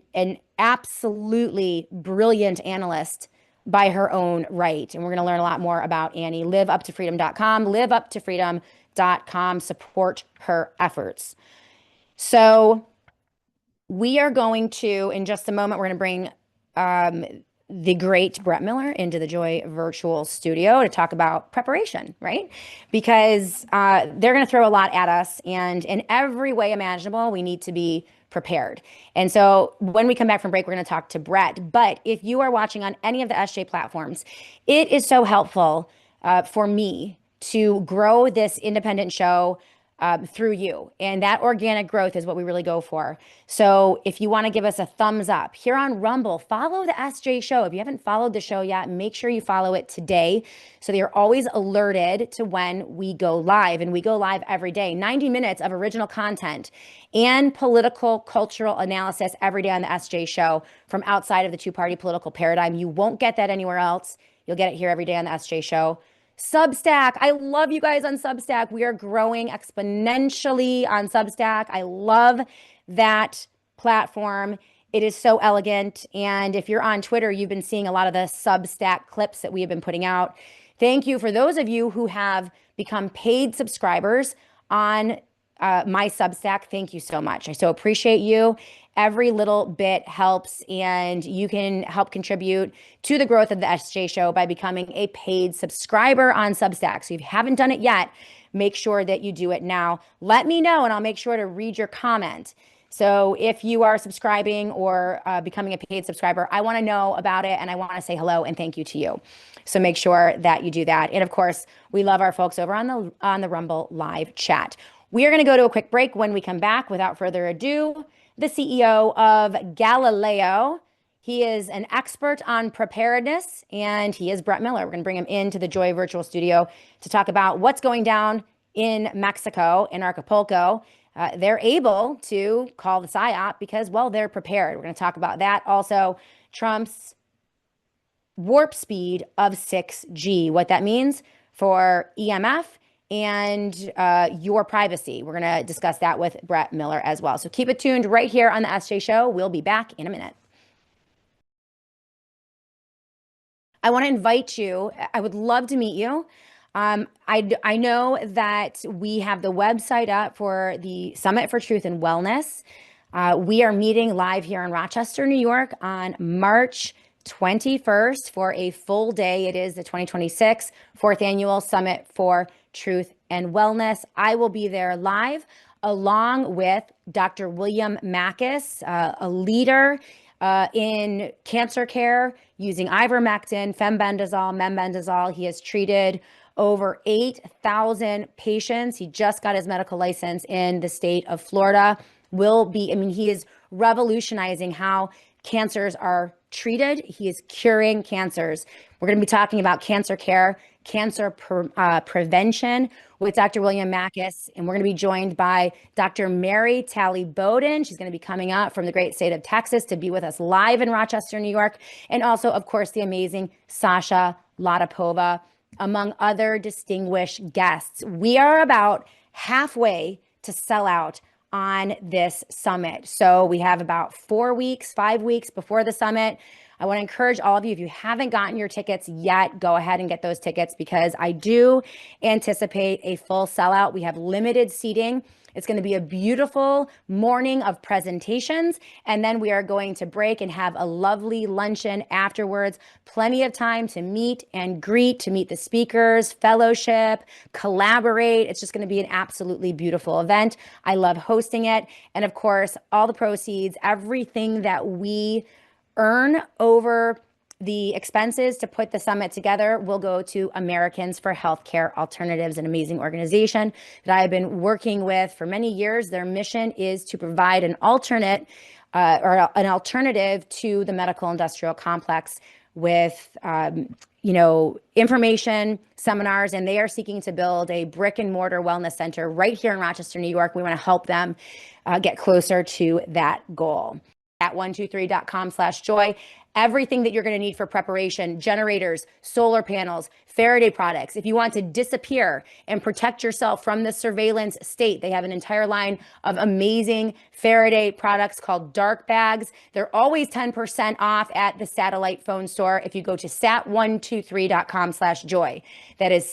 absolutely brilliant analyst by her own right. And we're going to learn a lot more about Annie. Liveuptofreedom.com, liveuptofreedom.com. Support her efforts. So we are going to, in just a moment, we're going to bring the great Brett Miller into the Joy Virtual Studio to talk about preparation, right? Because they're going to throw a lot at us, and in every way imaginable, we need to be prepared. And so when we come back from break, we're going to talk to Brett. But if you are watching on any of the SJ platforms, it is so helpful for me to grow this independent show through you. And that organic growth is what we really go for. So if you want to give us a thumbs up here on Rumble, follow the SJ show. If you haven't followed the show yet, make sure you follow it today so that you're always alerted to when we go live. And we go live every day, 90 minutes of original content and political cultural analysis every day on the SJ show from outside of the two-party political paradigm. You won't get that anywhere else. You'll get it here every day on the SJ show. Substack. I love you guys on Substack. We are growing exponentially on Substack. I love that platform. It is so elegant. And if you're on Twitter, you've been seeing a lot of the Substack clips that we have been putting out. Thank you for those of you who have become paid subscribers on my Substack. Thank you so much. I so appreciate you. Every little bit helps, and you can help contribute to the growth of the SJ show by becoming a paid subscriber on Substack. So if you haven't done it yet, make sure that you do it now. Let me know, and I'll make sure to read your comment. So if you are subscribing or becoming a paid subscriber, I want to know about it, and I want to say hello and thank you to you. So make sure that you do that. And of course, we love our folks over on the Rumble live chat. We are going to go to a quick break. When we come back, without further ado, the CEO of Galileo. He is an expert on preparedness, and he is Brett Miller. We're going to bring him into the Joy Virtual Studio to talk about what's going down in Mexico, in Acapulco. They're able to call the PSYOP because, well, they're prepared. We're going to talk about that. Also, Trump's warp speed of 6G, what that means for EMF and your privacy. We're going to discuss that with Brett Miller as well. So keep it tuned right here on the SJ Show. We'll be back in a minute. I want to invite you. I would love to meet you. I know that we have the website up for the Summit for Truth and Wellness. We are meeting live here in Rochester, New York on March 21st for a full day. It is the 2026 fourth annual Summit for Truth and Wellness. I will be there live along with Dr. William Makis, a leader in cancer care using ivermectin, fembendazole, membendazole. He has treated over 8,000 patients. He just got his medical license in the state of Florida. He is revolutionizing how cancers are treated. He is curing cancers. We're going to be talking about cancer care, cancer prevention with Dr. William Makis, and we're going to be joined by Dr. Mary Talley Bowden. She's going to be coming up from the great state of Texas to be with us live in Rochester, New York, and also, of course, the amazing Sasha Latapova, among other distinguished guests. We are about halfway to sell out on this summit. So we have about 5 weeks before the summit. I want to encourage all of you, if you haven't gotten your tickets yet, go ahead and get those tickets because I do anticipate a full sellout. We have limited seating. It's going to be a beautiful morning of presentations, and then we are going to break and have a lovely luncheon afterwards. Plenty of time to meet and greet, to meet the speakers, fellowship, collaborate. It's just going to be an absolutely beautiful event. I love hosting it. And of course, all the proceeds, everything that we earn over the expenses to put the summit together will go to Americans for Healthcare Alternatives, an amazing organization that I have been working with for many years. Their mission is to provide an alternative to the medical industrial complex with information, seminars, and they are seeking to build a brick and mortar wellness center right here in Rochester, New York. We want to help them get closer to that goal. At 123.com/joy. Everything that you're going to need for preparation: generators, solar panels, Faraday products. If you want to disappear and protect yourself from the surveillance state, they have an entire line of amazing Faraday products called dark bags. They're always 10% off at the satellite phone store if you go to sat123.com/joy. That is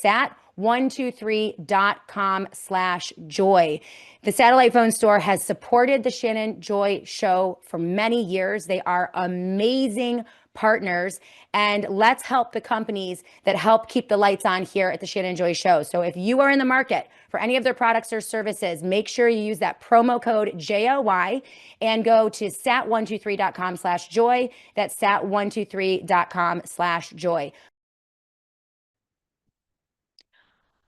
SAT123.com/joy. The satellite phone store has supported the Shannon Joy Show for many years. They are amazing partners, and let's help the companies that help keep the lights on here at the Shannon Joy Show. So if you are in the market for any of their products or services, make sure you use that promo code JOY and go to SAT123.com/joy. That's SAT123.com/joy.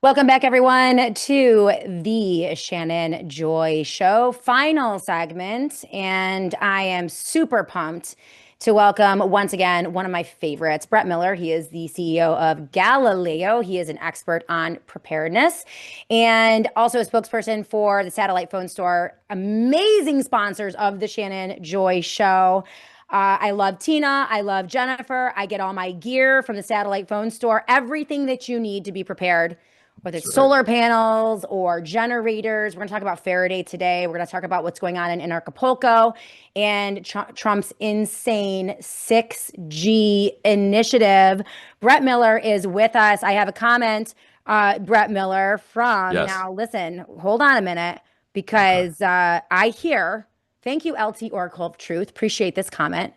Welcome back, everyone, to the Shannon Joy Show, final segment. And I am super pumped to welcome once again one of my favorites, Brett Miller. He is the CEO of Galileo. He is an expert on preparedness and also a spokesperson for the satellite phone store. Amazing sponsors of the Shannon Joy Show. I love Tina. I love Jennifer. I get all my gear from the satellite phone store, everything that you need to be prepared, whether it's solar panels or generators. We're going to talk about Faraday today. We're going to talk about what's going on in Acapulco and Trump's insane 6G initiative. Brett Miller is with us. I have a comment, Brett Miller, from Yes. now. Listen, hold on a minute, because I hear, thank you, LT Oracle of Truth. Appreciate this comment.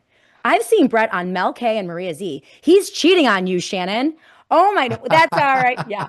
I've seen Brett on Mel K and Maria Z. He's cheating on you, Shannon. Oh my, that's all right. Yeah.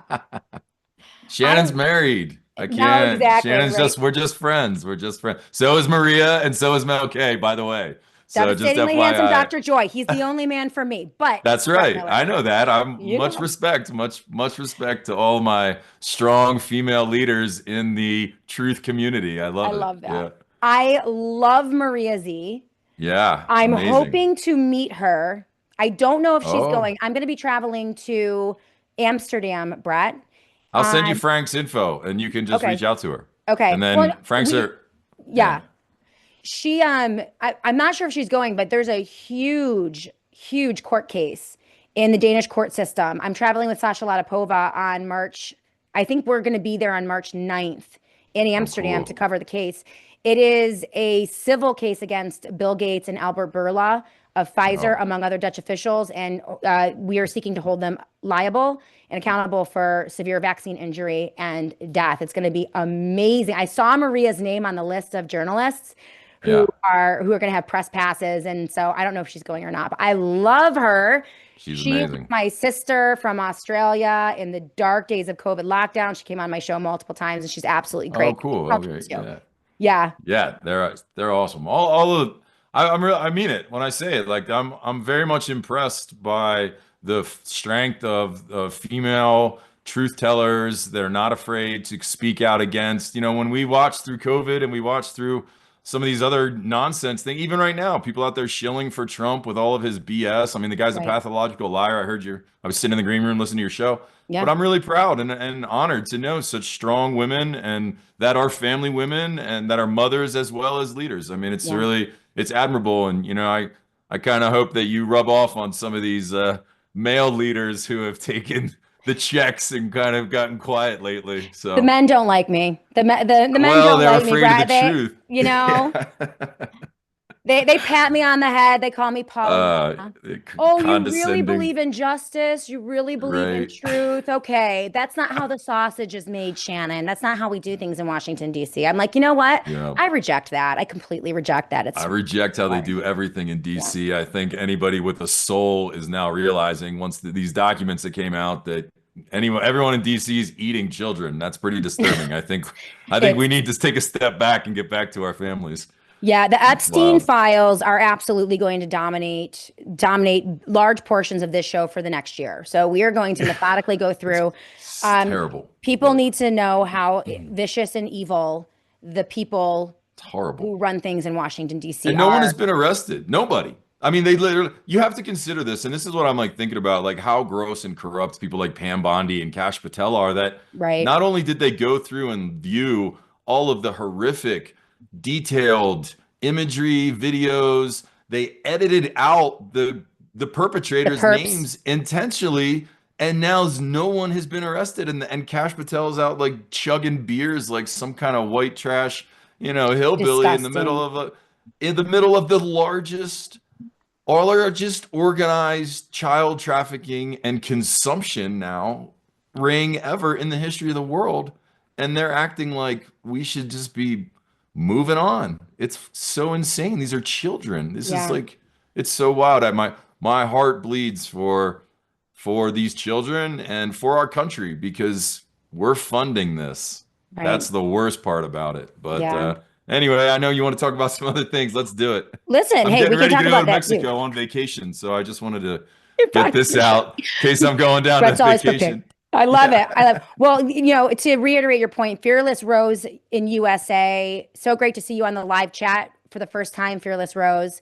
Shannon's married. I No, can't. exactly, right. We're just friends. We're just friends. So is Maria and so is Mel K, by the way. So just Devastatingly handsome FYI. Dr. Joy. He's the only man for me. But That's Brett right. Miller, I know that. I'm you much know, respect, much respect to all my strong female leaders in the truth community. I I love it. love that. Yeah. I love Maria Z. Yeah. I'm Amazing. hoping to meet her. I don't know if she's Oh, going. I'm going to be traveling to Amsterdam, Brett. I'll send you On Frank's info and you can just Okay. reach out to her. Okay. And Well, then Frank's are, yeah. yeah. She I'm not sure if she's going, but there's a huge court case in the Danish court system. I'm traveling with Sasha Latapova on March. I think we're going to be there on March 9th in Oh, Amsterdam to cool. cover the case. It is a civil case against Bill Gates and Albert Bourla of Pfizer, Oh, among other Dutch officials, and we are seeking to hold them liable and accountable for severe vaccine injury and death. It's going to be amazing. I saw Maria's name on the list of journalists yeah. who are going to have press passes, and so I don't know if she's going or not. But I love her. She's She was amazing. my sister from Australia in the dark days of COVID lockdown. She came on my show multiple times, and she's absolutely Oh, great. cool. I'll Okay. choose you. Yeah. Yeah, Yeah, they're awesome. All of I'm real I mean it when I say it. Like I'm very much impressed by the strength of female truth tellers. They're not afraid to speak out against, when we watch through COVID and we watch through some of these other nonsense things, even right now, people out there shilling for Trump with all of his BS. I mean, the guy's a right. pathological liar. I was sitting in the green room listening to your show. But Yeah, I'm really proud and honored to know such strong women and that are family women and that are mothers as well as leaders. I mean, yeah. it's admirable. And, I kind of hope that you rub off on some of these male leaders who have taken the checks and kind of gotten quiet lately. The So, men don't like me. The men well, don't they're like me, afraid of the Brad. truth. You know, Yeah. they pat me on the head. They call me Pollyanna. Oh, you really Condescending, believe in justice? You really believe in right? truth? Okay, that's not how the sausage is made, Shannon. That's not how we do things in Washington, D.C. I'm like, you know what? Yeah. I reject that. I completely reject that. I It's reject how they hard. do everything in Yeah. DC. I think anybody with a soul is now realizing once these documents that came out that everyone in DC is eating children. That's pretty disturbing. I think we It's need to take a step back and get back to our families. Yeah, the It's Epstein wild. files are absolutely going to dominate large portions of this show for the next year. So we are going to methodically go It's, through. it's Um, terrible, People but need to know how vicious and evil the people it's horrible. who run things in Washington, D.C. And no one are. has been arrested. Nobody. I mean, they literally, you have to consider this, and this is what I'm like thinking about, like how gross and corrupt people like Pam Bondi and Kash Patel are, that Right. not only did they go through and view all of the horrific, detailed imagery, videos, they edited out the The perpetrators' perps, names intentionally, and now no one has been arrested, and Kash Patel's out like chugging beers like some kind of white trash, hillbilly disgusting. in the middle of the largest organized child trafficking and consumption now. ring ever in the history of the world, and they're acting like we should just be moving on. It's so insane. These are children. This is Yeah, like it's so wild. My heart bleeds for these children and for our country because we're funding this. right. That's the worst part about it. But Yeah. anyway, I know you want to talk about some other things. Let's do it. Listen, I'm hey, we getting can ready to talk go about to that too. Mexico on vacation, so I just wanted to You're get fine. this out in case I'm going down to Brett's always prepared. vacation. I love it. Yeah. I love. Well, to reiterate your point, Fearless Rose in USA. So great to see you on the live chat for the first time, Fearless Rose.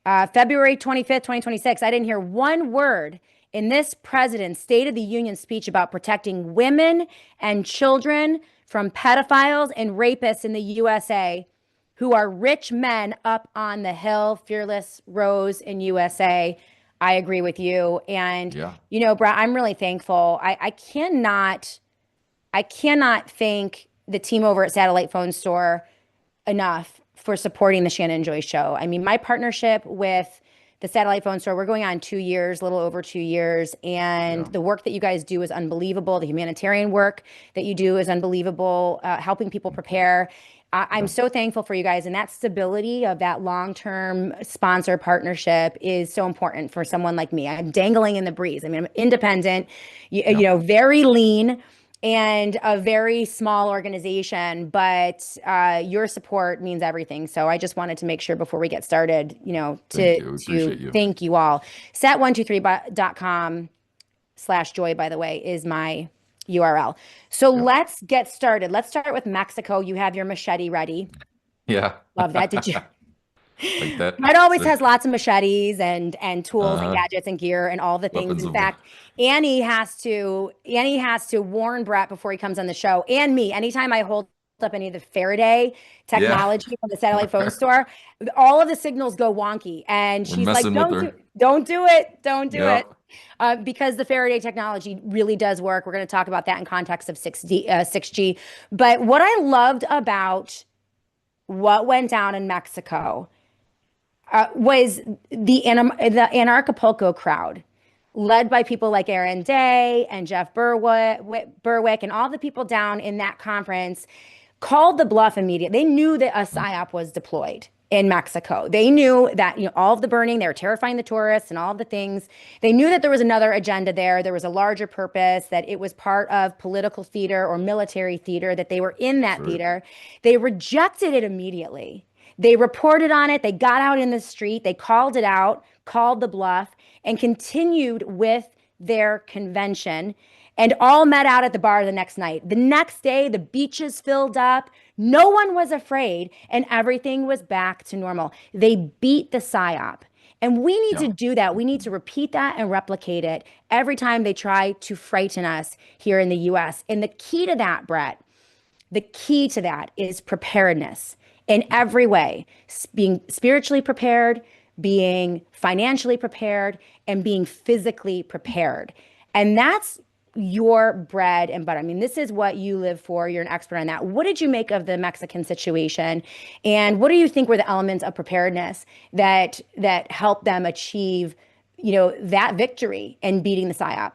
February 25th, 2026. I didn't hear one word in this president's State of the Union speech about protecting women and children from pedophiles and rapists in the USA who are rich men up on the hill. Fearless Rose in USA. I agree with you. And, Yeah. Brad, I'm really thankful. I cannot thank the team over at Satellite Phone Store enough for supporting the Shannon Joy Show. I mean, my partnership with the Satellite Phone Store, we're going on 2 years, a little over 2 years. And Yeah. the work that you guys do is unbelievable. The humanitarian work that you do is unbelievable, helping people prepare. I'm Yeah. so thankful for you guys. And that stability of that long term sponsor partnership is so important for someone like me. I'm dangling in the breeze. I mean, I'm independent, Yeah. very lean and a very small organization, but your support means everything. So I just wanted to make sure before we get started, Thank to you. We to appreciate you. thank you all. Set123.com/joy, by the way, is my URL. So Yeah. let's get started. Let's start with Mexico. You have your machete ready. Yeah. Love that. Did you? Like that. Brett always So, has lots of machetes and tools and uh, gadgets and gear and all the things. weapons In of war. fact, Annie has to warn Brett before he comes on the show and me. Anytime I hold up any of the Faraday Yeah. technology from the satellite phone store, all of the signals go wonky. And We're she's like, messing with "Don't do, her. don't do it, don't do it." Yep. Because the Faraday technology really does work. We're going to talk about that in context of 6G. But what I loved about what went down in Mexico was the Anarchapulco crowd, led by people like Aaron Day and Jeff Berwick, and all the people down in that conference, called the bluff immediately. They knew that a psyop was deployed in Mexico. They knew that all of the burning, they were terrifying the tourists and all of the things. They knew that there was another agenda there. There was a larger purpose, that it was part of political theater or military theater, that they were in That's that right. theater. They rejected it immediately. They reported on it. They got out in the street. They called it out, called the bluff, and continued with their convention, and all met out at the bar the next night. The next day, the beaches filled up. No one was afraid, and everything was back to normal. They beat the psyop. And we need to Yeah. do that. We need to repeat that and replicate it every time they try to frighten us here in the US. And the key to that, Brett, the key to that is preparedness in every way, being spiritually prepared, being financially prepared, and being physically prepared. And that's your bread and butter. I mean, this is what you live for. You're an expert on that. What did you make of the Mexican situation? And what do you think were the elements of preparedness that helped them achieve, that victory and beating the PSYOP?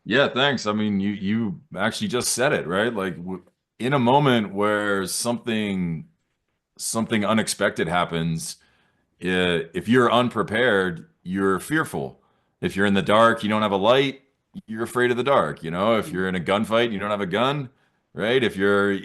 Yeah, thanks. I mean, you actually just said it, right? Like in a moment where something unexpected happens, if you're unprepared, you're fearful. If you're in the dark, you don't have a light, you're afraid of the dark. If you're in a gunfight, you don't have a gun, right? If you're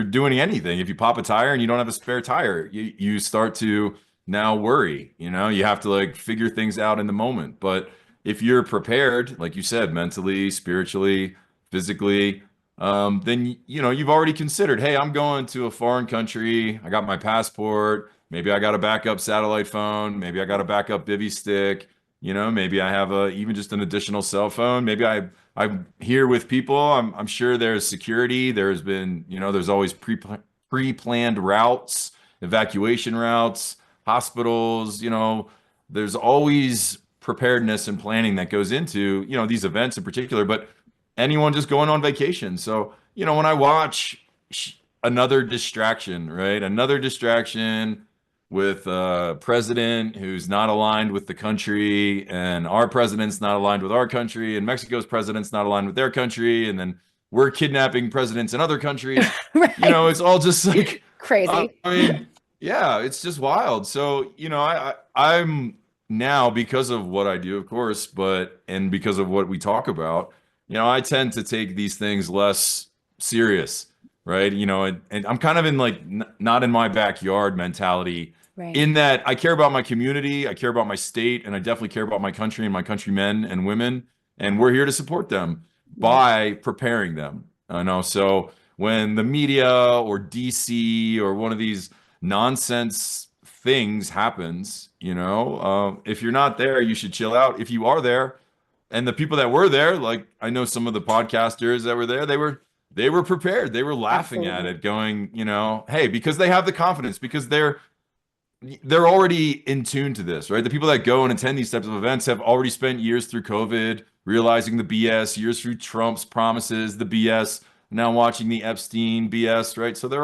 doing anything, if you pop a tire and you don't have a spare tire, you start to now worry. You have to like figure things out in the moment. But if you're prepared, like you said, mentally, spiritually, physically, then you've already considered, hey, I'm going to a foreign country. I got my passport. Maybe I got a backup satellite phone. Maybe I got a backup bivy stick. Maybe I have even just an additional cell phone. Maybe I'm here with people. I'm sure there's security. There's always pre-planned routes, evacuation routes, hospitals. There's always preparedness and planning that goes into these events in particular. But anyone just going on vacation. So when I watch another distraction, right? Another distraction with a president who's not aligned with the country, and our president's not aligned with our country, and Mexico's president's not aligned with their country, and then we're kidnapping presidents in other countries. Right. It's all just like, Crazy. I mean, yeah, it's just wild. So, I'm now, because of what I do, of course, and because of what we talk about, I tend to take these things less serious, right? And I'm kind of in like not in my backyard mentality, Right. in that I care about my community, I care about my state, and I definitely care about my country and my countrymen and women, and we're here to support them Right. by preparing them. I know. So when the media or DC or one of these nonsense things happens, if you're not there, you should chill out. If you are there, and the people that were there, like I know some of the podcasters that were there, they were prepared. They were laughing at Absolutely. it, going, hey, because they have the confidence, because they're already in tune to this, right? The people that go and attend these types of events have already spent years through COVID, realizing the BS, years through Trump's promises, the BS, now watching the Epstein BS, right? So they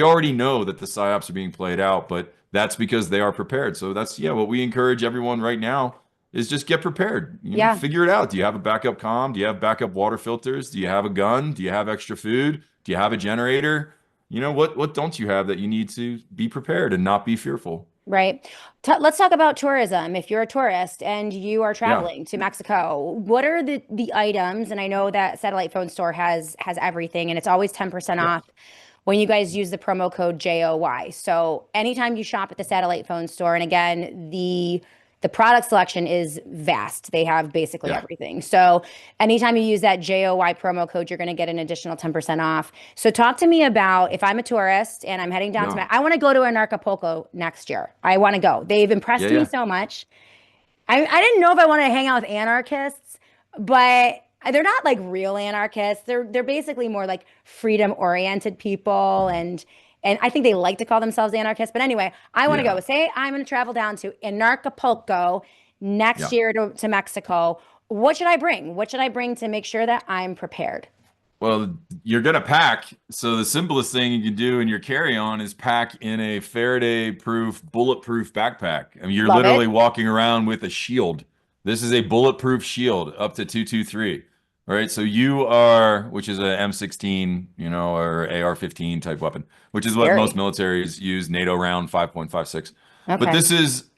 already know that the psyops are being played out, but that's because they are prepared. So that's, yeah, what we encourage everyone right now is just get prepared. Yeah. Figure it out. Do you have a backup comm? Do you have backup water filters? Do you have a gun? Do you have extra food? Do you have a generator? What don't you have that you need to be prepared and not be fearful? Right. Let's talk about tourism. If you're a tourist and you are Yeah. traveling to Mexico, what are the items? And I know that Satellite Phone Store has everything, and it's always 10% Yeah. off when you guys use the promo code JOY. So anytime you shop at the Satellite Phone Store, and again, the product selection is vast. They have basically Yeah. everything. So anytime you use that JOY promo code, you're going to get an additional 10% off. So talk to me about if I'm a tourist and I'm heading down Yeah. I want to go to Acapulco next year. I want to go. They've Yeah. impressed me Yeah. so much. I didn't know if I wanted to hang out with anarchists, but they're not like real anarchists. They're basically more like freedom oriented people, and I think they like to call themselves anarchists. But anyway, I want to go. Yeah. Say I'm going to travel down to Acapulco next Yeah. year to Mexico. What should I bring? What should I bring to make sure that I'm prepared? Well, you're gonna pack. So the simplest thing you can do in your carry-on is pack in a Faraday-proof, bulletproof backpack. I mean, you're Love literally it. walking around with a shield. This is a bulletproof shield up to 223. All right. So you are, which is a M16, or AR-15 type weapon, which is what most Scary. militaries use, NATO round 5.56. But Okay.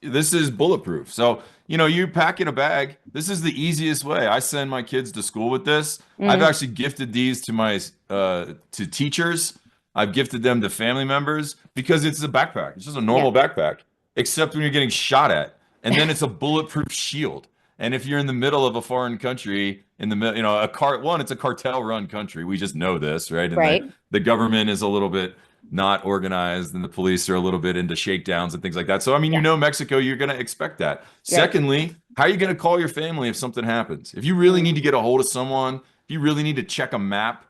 this is bulletproof. So, you pack in a bag. This is the easiest way. I send my kids to school with this. I've Mm, actually gifted these to teachers. I've gifted them to family members because it's a backpack. It's just a yeah. normal backpack, except when you're getting shot at. And then it's a bulletproof shield. And if you're in the middle of a foreign country, in the middle, it's a cartel run country. We just know this, right? And the Right. the government is a little bit not organized, and the police are a little bit into shakedowns and things like that. So, I mean, Yeah. Mexico, you're going to expect that. Right. Secondly, how are you going to call your family if something happens? If you really need to Mm, get a hold of someone, if you really need to check a map,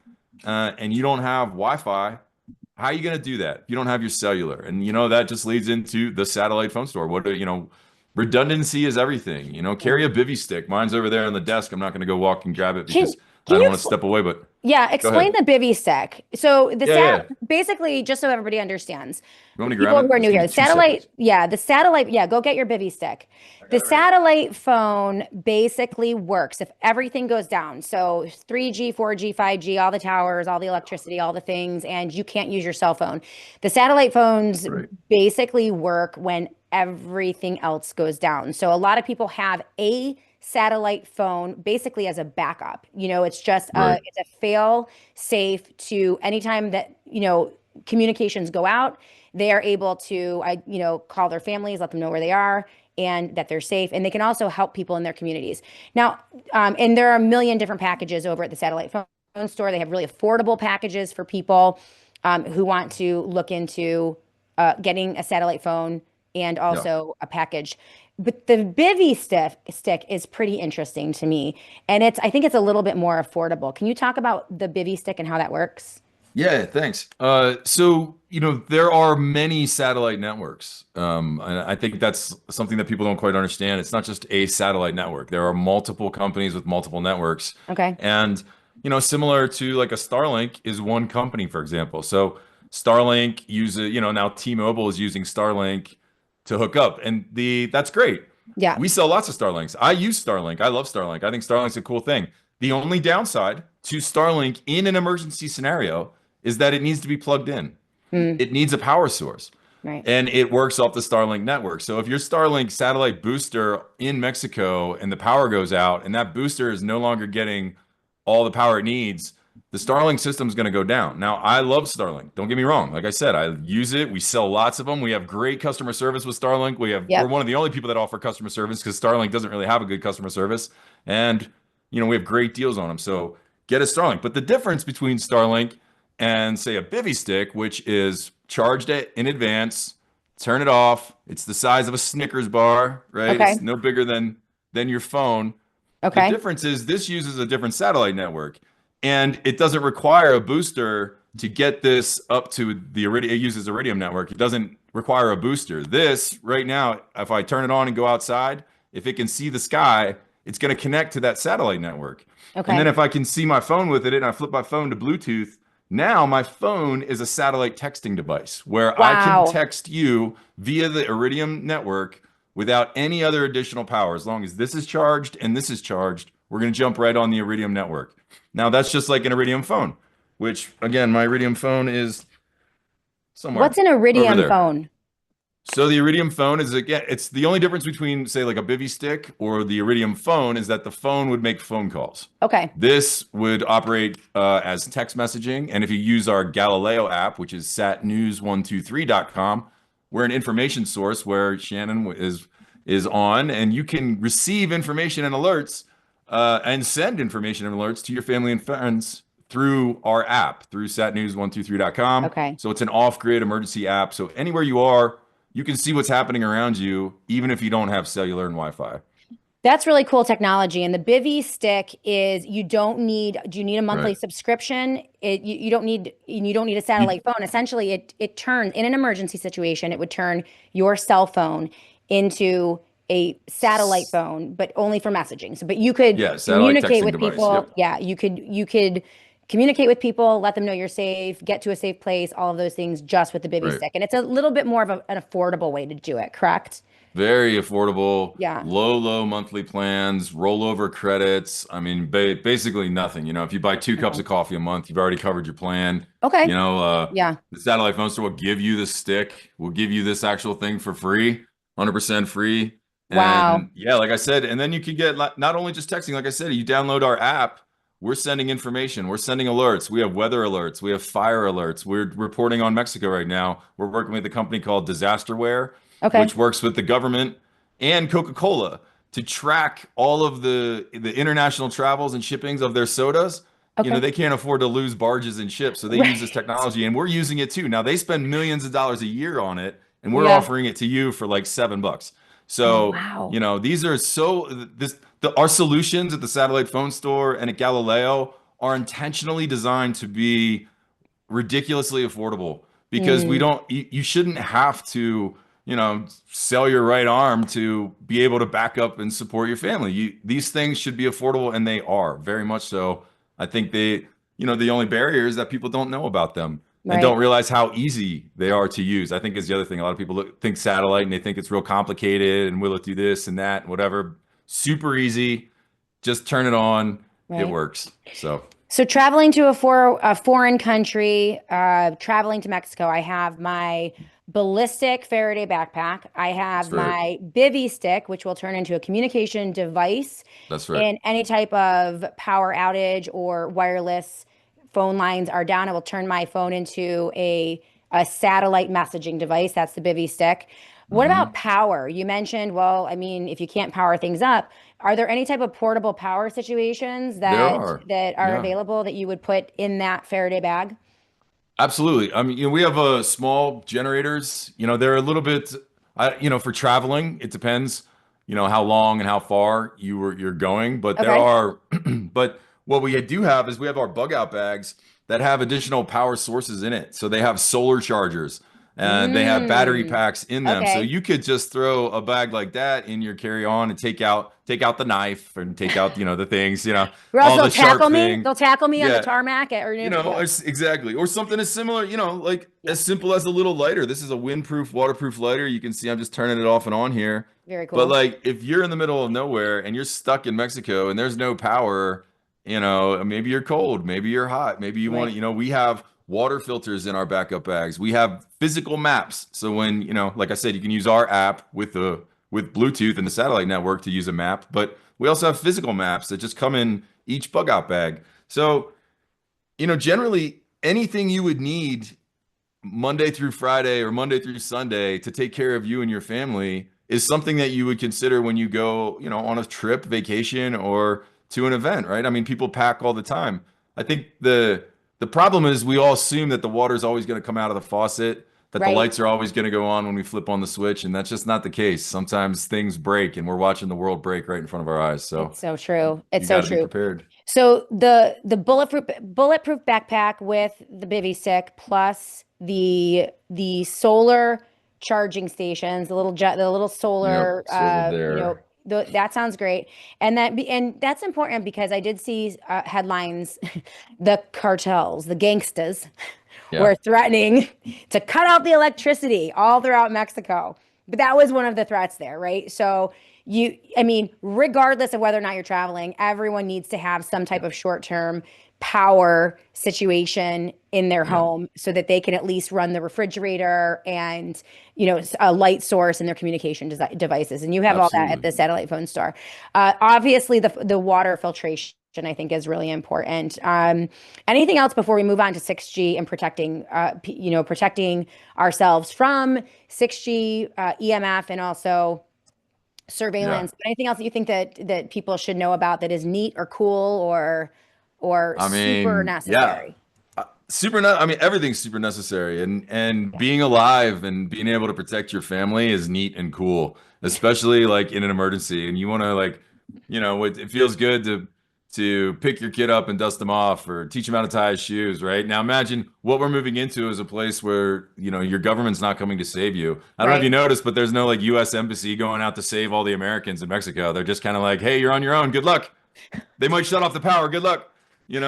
and you don't have Wi-Fi, how are you going to do that? You don't have your cellular. And, that just leads into the satellite phone store. Redundancy is everything. Carry mm. a bivy stick. Mine's over there on the desk. I'm not going to go walk and grab it Can because I can don't you want to step away, but Yeah, go explain ahead. the bivy stick. So the Yeah, sat yeah. basically, just so everybody understands, You want me to grab people it? who are Just new give here, me 2 seconds. go get your bivy stick. I The got it right here. satellite phone basically works if everything goes down. So 3G, 4G, 5G, all the towers, all the electricity, all the things, and you can't use your cell phone. The satellite phones Right. basically work when everything else goes down. So a lot of people have a satellite phone basically as a backup. It's just Right. it's a fail safe to anytime that, communications go out, they are able to call their families, let them know where they are and that they're safe. And they can also help people in their communities. Now, and there are a million different packages over at the satellite phone store. They have really affordable packages for people who want to look into getting a satellite phone and Yeah. also a package. But the bivy stick is pretty interesting to me, and I think it's a little bit more affordable. Can you talk about the bivy stick and how that works? Yeah, thanks. So, there are many satellite networks. And I think that's something that people don't quite understand. It's not just a satellite network. There are multiple companies with multiple networks. Okay. And, similar to like a Starlink is one company, for example. So Starlink uses, now T-Mobile is using Starlink to hook up, and that's great. Yeah. We sell lots of Starlinks. I use Starlink. I love Starlink. I think Starlink's a cool thing. The only downside to Starlink in an emergency scenario is that it needs to be plugged in. Mm, It needs a power source. right. And it works off the Starlink network. So if your Starlink satellite booster in Mexico and the power goes out and that booster is no longer getting all the power it needs, the Starlink system is going to go down. Now, I love Starlink. Don't get me wrong. Like I said, I use it. We sell lots of them. We have great customer service with Starlink. We're Yep. one of the only people that offer customer service because Starlink doesn't really have a good customer service. And we have great deals on them. So get a Starlink. But the difference between Starlink and say a bivy stick, which is charged it in advance, turn it off. It's the size of a Snickers bar, right? Okay. It's no bigger than your phone. The Okay. difference is this uses a different satellite network, and it doesn't require a booster to get this up to the Iridium. It uses Iridium network. It doesn't require a booster. This right now, if I turn it on and go outside, if it can see the sky, it's going to connect to that satellite network. And then Okay. if I can see my phone with it and I flip my phone to Bluetooth, now my phone is a satellite texting device where I can Wow. text you via the Iridium network without any other additional power. As long as this is charged and this is charged, we're going to jump right on the Iridium network. Now that's just like an Iridium phone, which again, my Iridium phone is somewhere What's an over Iridium there. phone? So the Iridium phone is, again, it's the only difference between say like a bivy stick or the Iridium phone is that the phone would make phone calls. Okay. This would operate as text messaging. And if you use our Galileo app, which is satnews123.com, we're an information source where Shannon is on, and you can receive information and alerts and send information and alerts to your family and friends through our app, through satnews123.com. Okay. So it's an off-grid emergency app. So anywhere you are, you can see what's happening around you, even if you don't have cellular and Wi-Fi. That's really cool technology. And the Bivy stick is do you need a monthly Right. subscription? You don't need a You, satellite phone. Essentially, it turns in an emergency situation, it would turn your cell phone into a satellite phone, but only for messaging. So, but you could yeah, satellite communicate texting with device. people. Yep. Yeah, you could communicate with people, let them know you're safe, get to a safe place, all of those things just with the Bivy Right. stick. And it's a little bit more of an affordable way to do it, correct? Very affordable, Yeah. low monthly plans, rollover credits. I mean, basically nothing. If you buy two cups Okay. of coffee a month, you've already covered your plan. Okay. Yeah. The satellite phone store will give you the stick, will give you this actual thing for free, 100% free. Wow. And yeah, like I said, and then you can get not only just texting, like I said, you download our app. We're sending information. We're sending alerts. We have weather alerts. We have fire alerts. We're reporting on Mexico right now. We're working with a company called Disasterware, Okay. which works with the government and Coca-Cola to track all of the international travels and shippings of their sodas. Okay. They can't afford to lose barges and ships, so they use this Right. technology, and we're using it too. Now they spend millions of dollars a year on it, and we're Yeah. offering it to you for like $7. Oh, So, wow. these are our solutions at the satellite phone store and at Galileo are intentionally designed to be ridiculously affordable because we Mm, don't you shouldn't have to sell your right arm to be able to back up and support your family. These things should be affordable, and they are very much so. I think the only barrier is that people don't know about them and right. don't realize how easy they are to use. I think is the other thing. A lot of people think satellite and they think it's real complicated and will it do this and that and whatever. Super easy. Just turn it on. It Right. works. So So traveling to a foreign country, traveling to Mexico, I have my ballistic Faraday backpack. I that's have right. my bivy stick, which will turn into a communication device That's right. in any type of power outage or wireless phone lines are down. It will turn my phone into a satellite messaging device. That's the bivy stick. What about Hmm. power? You mentioned, well, I mean, if you can't power things up, are there any type of portable power situations There that are. are Yeah. available that you would put in that Faraday bag? Absolutely. I mean, we have small generators. They're a little bit, for traveling. It depends, how long and how far you're going. But there Okay. are, but what we do have is we have our bug out bags that have additional power sources in it. So they have solar chargers. and they have battery Mm, packs in them. So okay. you could just throw a bag like that in your carry-on and take out the knife and take out, the things, Or else all they'll the sharp tackle me. thing. They'll tackle me on the Yeah. tarmac or yeah. Exactly. Or something as similar, like Yeah. as simple as a little lighter. This is a windproof, waterproof lighter. You can see I'm just turning it off and on here. Very But cool. like if you're in the middle of nowhere and you're stuck in Mexico and there's no power, maybe you're cold, maybe you're hot, maybe you want Right. to, we have water filters in our backup bags. We have physical maps. So when, like I said, you can use our app with Bluetooth and the satellite network to use a map, but we also have physical maps that just come in each bug out bag. So generally anything you would need Monday through Friday or Monday through Sunday to take care of you and your family is something that you would consider when you go, on a trip, vacation, or to an event, right? I mean, people pack all the time. I think the problem is we all assume that the water is always going to come out of the faucet, that the Right. lights are always going to go on when we flip on the switch, and that's just not the case. Sometimes things break, and we're watching the world break right in front of our eyes. So It's so true. It's you so got to be true. prepared. So the bulletproof backpack with the bivy stick plus the solar charging stations, the little Yep, solar it's over there. that sounds great. And that's important because I did see headlines the cartels, the gangsters Yeah. were threatening to cut out the electricity all throughout Mexico. But that was one of the threats there, right? So I mean, regardless of whether or not you're traveling, everyone needs to have some type Yeah. of short-term power situation in their Yeah. home so that they can at least run the refrigerator and, a light source in their communication devices. And you have all that at Absolutely. the satellite phone store. Obviously, the water filtration, I think, is really important. Anything else before we move on to 6G and protecting ourselves from 6G, EMF, and also Yeah. surveillance? But anything else that you think that people should know about that is neat or cool or I super mean, yeah. necessary? I mean, everything's super necessary, and Yeah. being alive and being able to protect your family is neat and cool, especially like in an emergency. And you want to like, it feels good to pick your kid up and dust them off or teach him how to tie his shoes, right? Now imagine what we're moving into is a place where, your government's not coming to save you. I don't know if you Right. noticed, but there's no like US embassy going out to save all the Americans in Mexico. They're just kind of like, hey, you're on your own. Good luck. They might shut off the power. Good luck.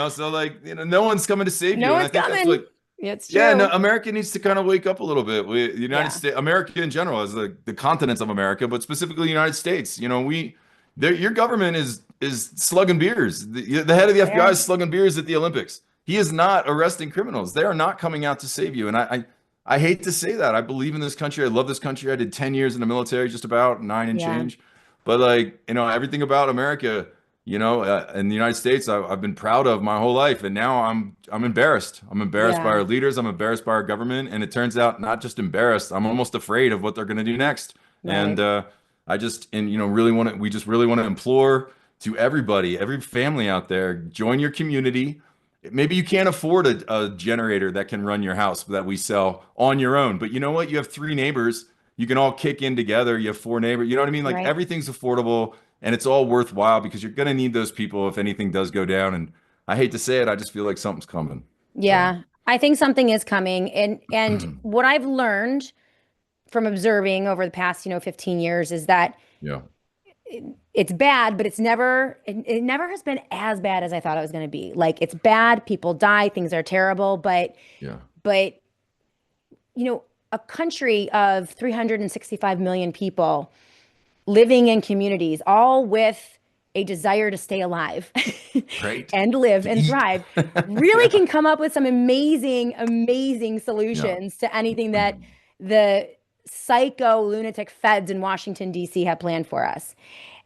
So like, no one's coming to save No you. And I one's think that's coming. what, It's yeah, no, true. America needs to kind of wake up a little bit. The United Yeah. States, America in general, as the continents of America, but specifically the United States. Your government is slugging beers. The head of the FBI Yeah. is slugging beers at the Olympics. He is not arresting criminals. They are not coming out to save you. And I hate to say that. I believe in this country. I love this country. I did 10 years in the military, just about nine and Yeah. change. But like, everything about America, in the United States, I've been proud of my whole life, and now I'm embarrassed. I'm embarrassed by Yeah. our leaders. I'm embarrassed by our government, and it turns out not just embarrassed. I'm almost afraid of what they're going to do next. And Right. I just and really want to. We just really want to implore to everybody, every family out there, join your community. Maybe you can't afford a generator that can run your house that we sell on your own, but you know what? You have three neighbors. You can all kick in together. You have four neighbors. You know what I mean? Like Right. everything's affordable and it's all worthwhile because you're going to need those people if anything does go down. And I hate to say it, I just feel like something's coming. So, Yeah. I think something is coming. And what I've learned from observing over the past, 15 years is that yeah, it's bad, but it never has been as bad as I thought it was going to be. Like it's bad, people die, things are terrible, yeah, but a country of 365 million people living in communities, all with a desire to stay alive right. and live To and eat. thrive, really Yeah, can come up with some amazing, amazing yeah, solutions to anything that the psycho lunatic feds in Washington, D.C. have planned for us.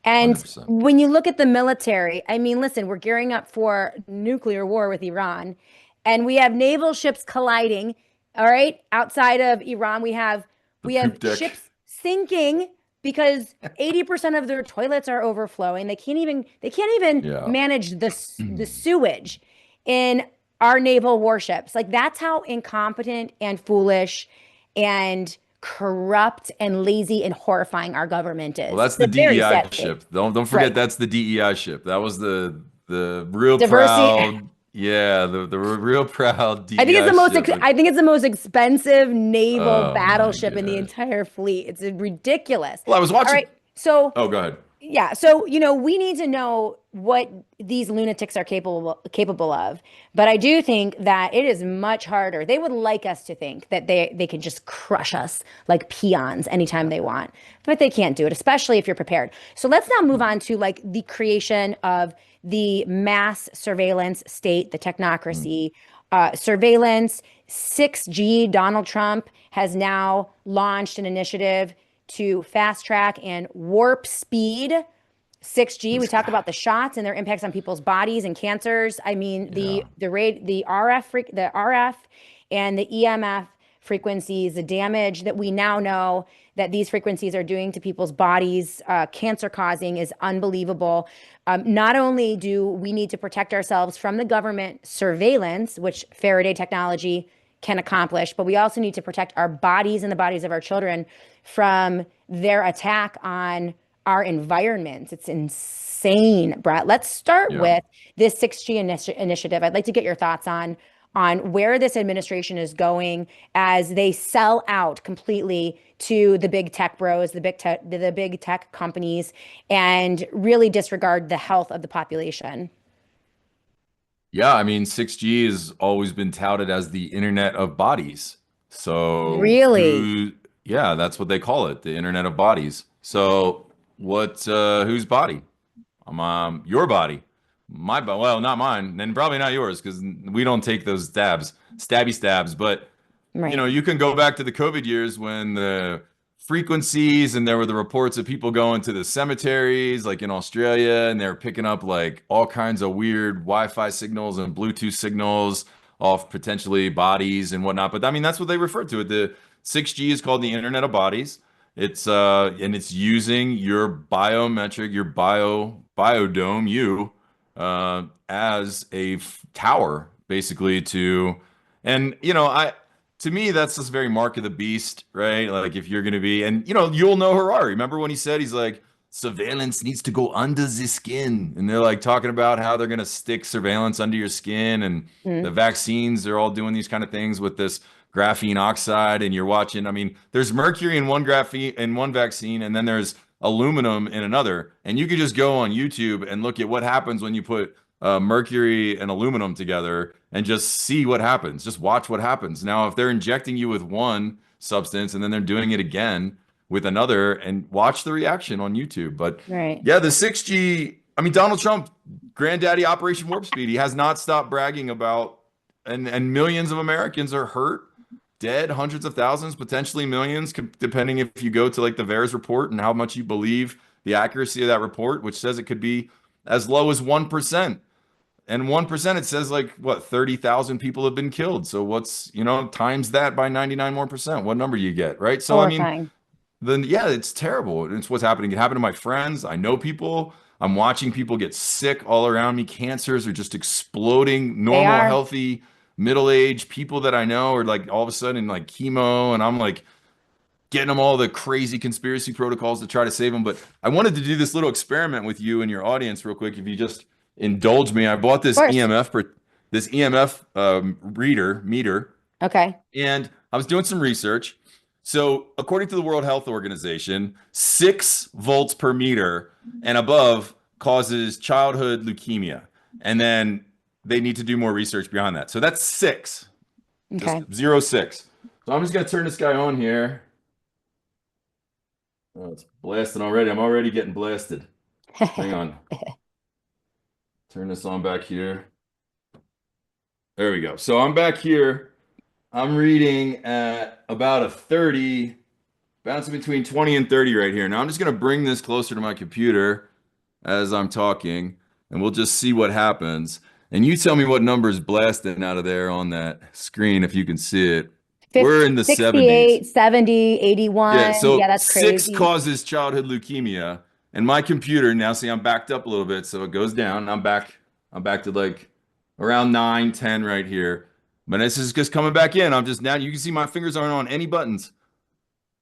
And 100%. when you look at the military, I mean, listen, we're gearing up for nuclear war with Iran, and we have naval ships colliding. All right, outside of Iran, The we have poop deck. ships sinking because 80% of their toilets are overflowing. They can't even Yeah. manage the sewage in our naval warships. Like that's how incompetent and foolish and corrupt and lazy and horrifying our government Well, is. that's It's the a very DEI sad state. ship. Don't forget Right. that's the DEI ship. That was the real Diversity. proud. Yeah, the real proud I think it's DEI the most ship. I think it's the most expensive naval Oh my battleship in the gosh. entire fleet. It's ridiculous. Well, I was All watching. right. So Oh, go ahead. yeah, so we need to know what these lunatics are capable of. But I do think that it is much harder. They would like us to think that they can just crush us like peons anytime they want. But they can't do it, especially if you're prepared. So let's now move on to like the creation of the mass surveillance state, the Mm. technocracy, surveillance, 6G. Donald Trump has now launched an initiative to fast track and warp speed 6G. We This talk guy. about the shots and their impacts on people's bodies and cancers. I mean, Yeah. the RF and the EMF frequencies, the damage that we now know that these frequencies are doing to people's bodies, cancer causing, is unbelievable. Not only do we need to protect ourselves from the government surveillance, which Faraday technology can accomplish, but we also need to protect our bodies and the bodies of our children from their attack on our environment. It's insane, Brett. Let's start Yeah. with this 6G initiative. I'd like to get your thoughts on where this administration is going as they sell out completely to the big tech bros, the big tech companies, and really disregard the health of the population. Yeah, I mean, 6G has always been touted as the Internet of Bodies. So Really? yeah, that's what they call it, the Internet of Bodies. So whose body? Your body. My body. Well, not mine, and probably not yours, because we don't take those stabby stabs. But Right. you can go back to the COVID years when the frequencies and there were the reports of people going to the cemeteries, like in Australia, and they're picking up like all kinds of weird Wi-Fi signals and Bluetooth signals off potentially bodies and whatnot. But I mean, that's what they refer to it. The 6G is called the Internet of Bodies. It's and it's using your biometric, your biodome, as a tower, basically to, and I to me, that's just very mark of the beast, right? Like if you're gonna be, and you'll know Harari. Remember when he said he's like, surveillance needs to go under the skin, and they're like talking about how they're gonna stick surveillance under your skin, and the Mm, vaccines, they're all doing these kind of things with this graphene oxide, and you're watching. I mean, there's mercury in one graphene in one vaccine, and then there's aluminum in another, and you could just go on YouTube and look at what happens when you put mercury and aluminum together and just see what happens. Just watch what happens. Now, if they're injecting you with one substance and then they're doing it again with another, and watch the reaction on YouTube. But right. yeah, the 6G, I mean, Donald Trump, granddaddy Operation Warp Speed, he has not stopped bragging about, and millions of Americans are hurt, dead, hundreds of thousands, potentially millions, depending if you go to like the VAERS report and how much you believe the accuracy of that report, which says it could be as low as 1%. And 1%, it says like what, 30,000 people have been killed. So what's, times that by 99 more percent. What number you get, right? So I mean, Horrifying. then yeah, it's terrible. It's what's happening. It happened to my friends. I know people. I'm watching people get sick all around me. Cancers are just exploding. They Normal, are. healthy, middle-aged people that I know are like all of a sudden like chemo, and I'm like getting them all the crazy conspiracy protocols to try to save them. But I wanted to do this little experiment with you and your audience real quick. If you just indulge me, I bought Of course. this EMF reader meter, Okay. and I was doing some research. So, according to the World Health Organization, 6 volts per meter and above causes childhood leukemia. And then they need to do more research behind that. So that's six, just Okay. 0.6. So I'm just gonna turn this guy on here. Oh, it's blasting already. I'm already getting blasted. Hang on. Turn this on back here. There we go. So I'm back here. I'm reading at about a 30, bouncing between 20 and 30 right here. Now I'm just going to bring this closer to my computer as I'm talking, and we'll just see what happens. And you tell me what number is blasting out of there on that screen if you can see it. 50, We're in the 70s. 68, 70, Yeah, 81. Yeah, so that's 6 crazy. causes childhood leukemia, and my computer now, see, I'm backed up a little bit, so it goes down. I'm back to like around 9, 10 right here. But this is just coming back in. I'm just now, you can see my fingers aren't on any buttons.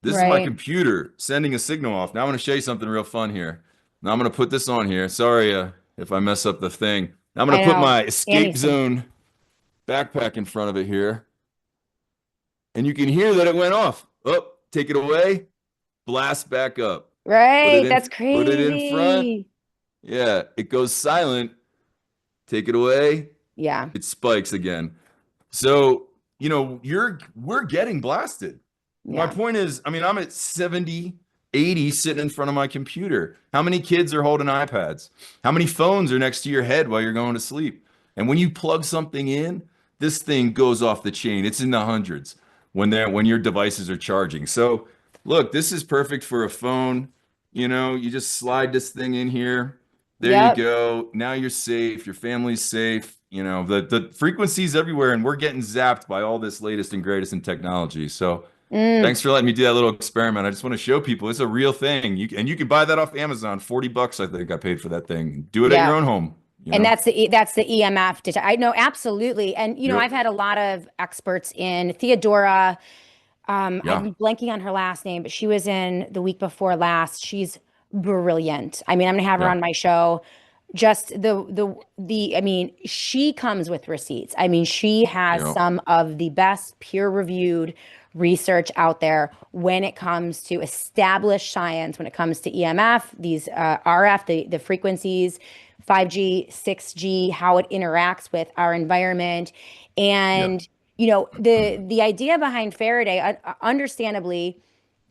This is my Right. computer sending a signal off. Now I'm going to show you something real fun here. Now I'm going to put this on here. Sorry if I mess up the thing. Now I'm going I to put know. my And escape he's some, zone backpack in front of it here. And you can hear that it went off. Oh, take it away, blast back up. right. That's Put it in front. crazy. Yeah, it goes silent. Take it away, Yeah. it spikes again. So, we're getting blasted. My Yeah. point is, I mean, I'm at 70, 80 sitting in front of my computer. How many kids are holding iPads? How many phones are next to your head while you're going to sleep? And when you plug something in, this thing goes off the chain. It's in the hundreds when your devices are charging. So, look, this is perfect for a phone. You just slide this thing in here. There you Yep. go. Now you're safe. Your family's safe. The frequencies everywhere, and we're getting zapped by all this latest and greatest in technology. So Mm, thanks for letting me do that little experiment. I just want to show people it's a real thing. You can buy that off Amazon. $40, I think I paid for that thing. Do it at your yeah. own home, you And know? that's the EMF. I know absolutely. And Yep. I've had a lot of experts in Theodora. Yeah. I'm blanking on her last name, but she was in the week before last. She's brilliant. I mean, I'm gonna have her Yeah. on my show. Just I mean, she comes with receipts. I mean, she has Yep. some of the best peer-reviewed research out there when it comes to established science, when it comes to EMF, these RF, the frequencies, 5G, 6G, how it interacts with our environment. Yeah. And the idea behind Faraday, understandably,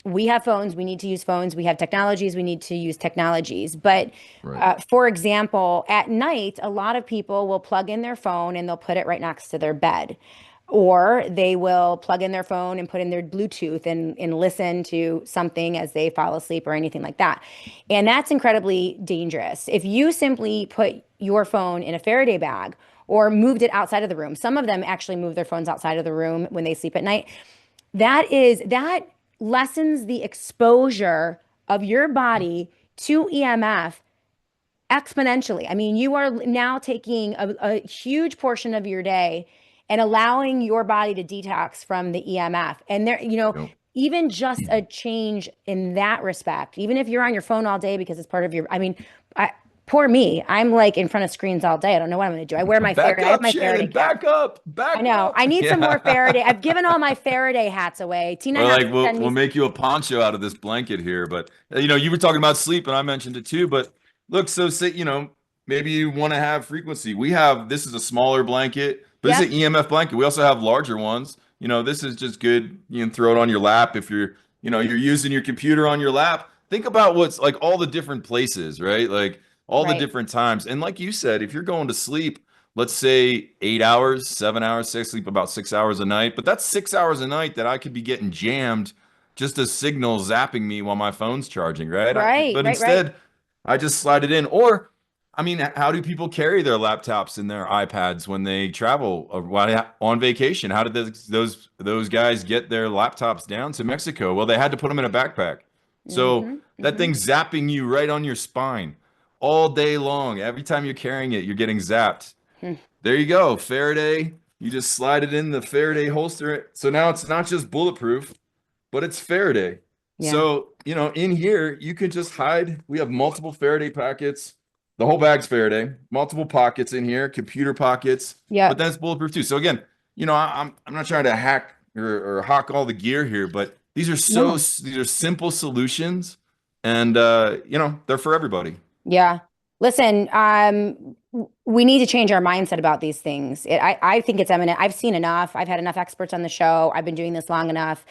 we have phones, we need to use phones, we have technologies, we need to use technologies. But Right. for example, at night, a lot of people will plug in their phone and they'll put it right next to their bed. Or they will plug in their phone and put in their Bluetooth and listen to something as they fall asleep or anything like that. And that's incredibly dangerous. If you simply put your phone in a Faraday bag or moved it outside of the room, some of them actually move their phones outside of the room when they sleep at night. That lessens the exposure of your body to EMF exponentially. I mean, you are now taking a huge portion of your day and allowing your body to detox from the EMF. And Yep. even just a change in that respect, even if you're on your phone all day because it's part of I mean, I, poor me, I'm like in front of screens all day. I don't know what I'm going to do. I wear my Back Faraday. I have up, my Faraday Shannon. cap. Back up. I Back know. up. I need some more Yeah. Faraday. I've given all my Faraday hats away. Tina Or has like to we'll send we'll me. make you a poncho out of this blanket here. But you were talking about sleep, and I mentioned it too. But look, so say maybe you want to have frequency. This is a smaller blanket, but this is Yep. an EMF blanket. We also have larger ones. This is just good. You can throw it on your lap if you're using your computer on your lap. Think about what's like all the different places, right? Like all the Right. different times. And like you said, if you're going to sleep, let's say 8 hours, 7 hours, say I sleep about 6 hours a night, but that's 6 hours a night that I could be getting jammed just a signal zapping me while my phone's charging, right? Right. But Right. Right. instead, I just slide it in. Or, I mean, how do people carry their laptops and their iPads when they travel on vacation? How did those guys get their laptops down to Mexico? Well, they had to put them in a backpack. So Mm-hmm. that Mm-hmm. thing's zapping you right on your spine all day long. Every time you're carrying it, you're getting zapped. There you go, Faraday. You just slide it in the Faraday holster. So now it's not just bulletproof, but it's Faraday. Yeah. So, in here, you could just hide. We have multiple Faraday packets. The whole bag's Faraday, multiple pockets in here, computer pockets, but Yep. that's bulletproof too. So again, I'm not trying to hack or hawk all the gear here, but No. these are simple solutions, and they're for everybody. Yeah. Listen, we need to change our mindset about these things. I think it's eminent. I've seen enough. I've had enough experts on the show. I've been doing this long enough.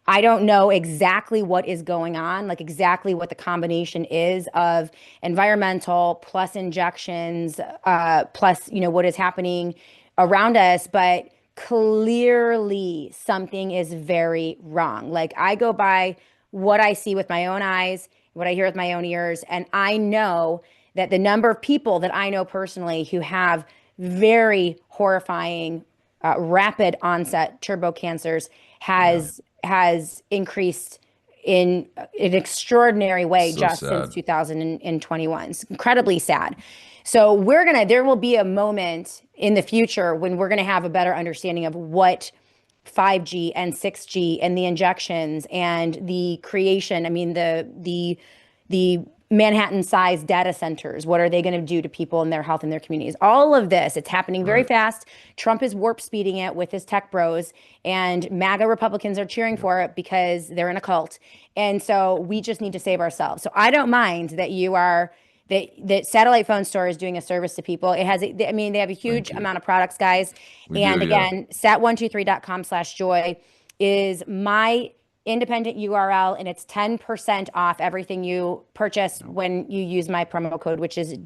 I don't know exactly what is going on, like exactly what the combination is of environmental plus injections, plus, what is happening around us, but clearly something is very wrong. Like I go by what I see with my own eyes, what I hear with my own ears, and I know that the number of people that I know personally who have very horrifying, rapid onset turbo cancers Yeah, has increased in an extraordinary way so just since sad. 2021. It's incredibly sad. So there will be a moment in the future when we're gonna have a better understanding of what 5G and 6G and the injections and the creation. I mean, the Manhattan-sized data centers. What are they going to do to people and their health and their communities? All of this, it's happening very Right. fast. Trump is warp speeding it with his tech bros, and MAGA Republicans are cheering for it because they're in a cult. And so we just need to save ourselves. So I don't mind that that Satellite Phone Store is doing a service to people. It has, I mean, they have a huge Thank you. amount of products, guys. We And do, yeah. again, sat123.com/joy is my independent URL, and it's 10% off everything you purchase when you use my promo code, which is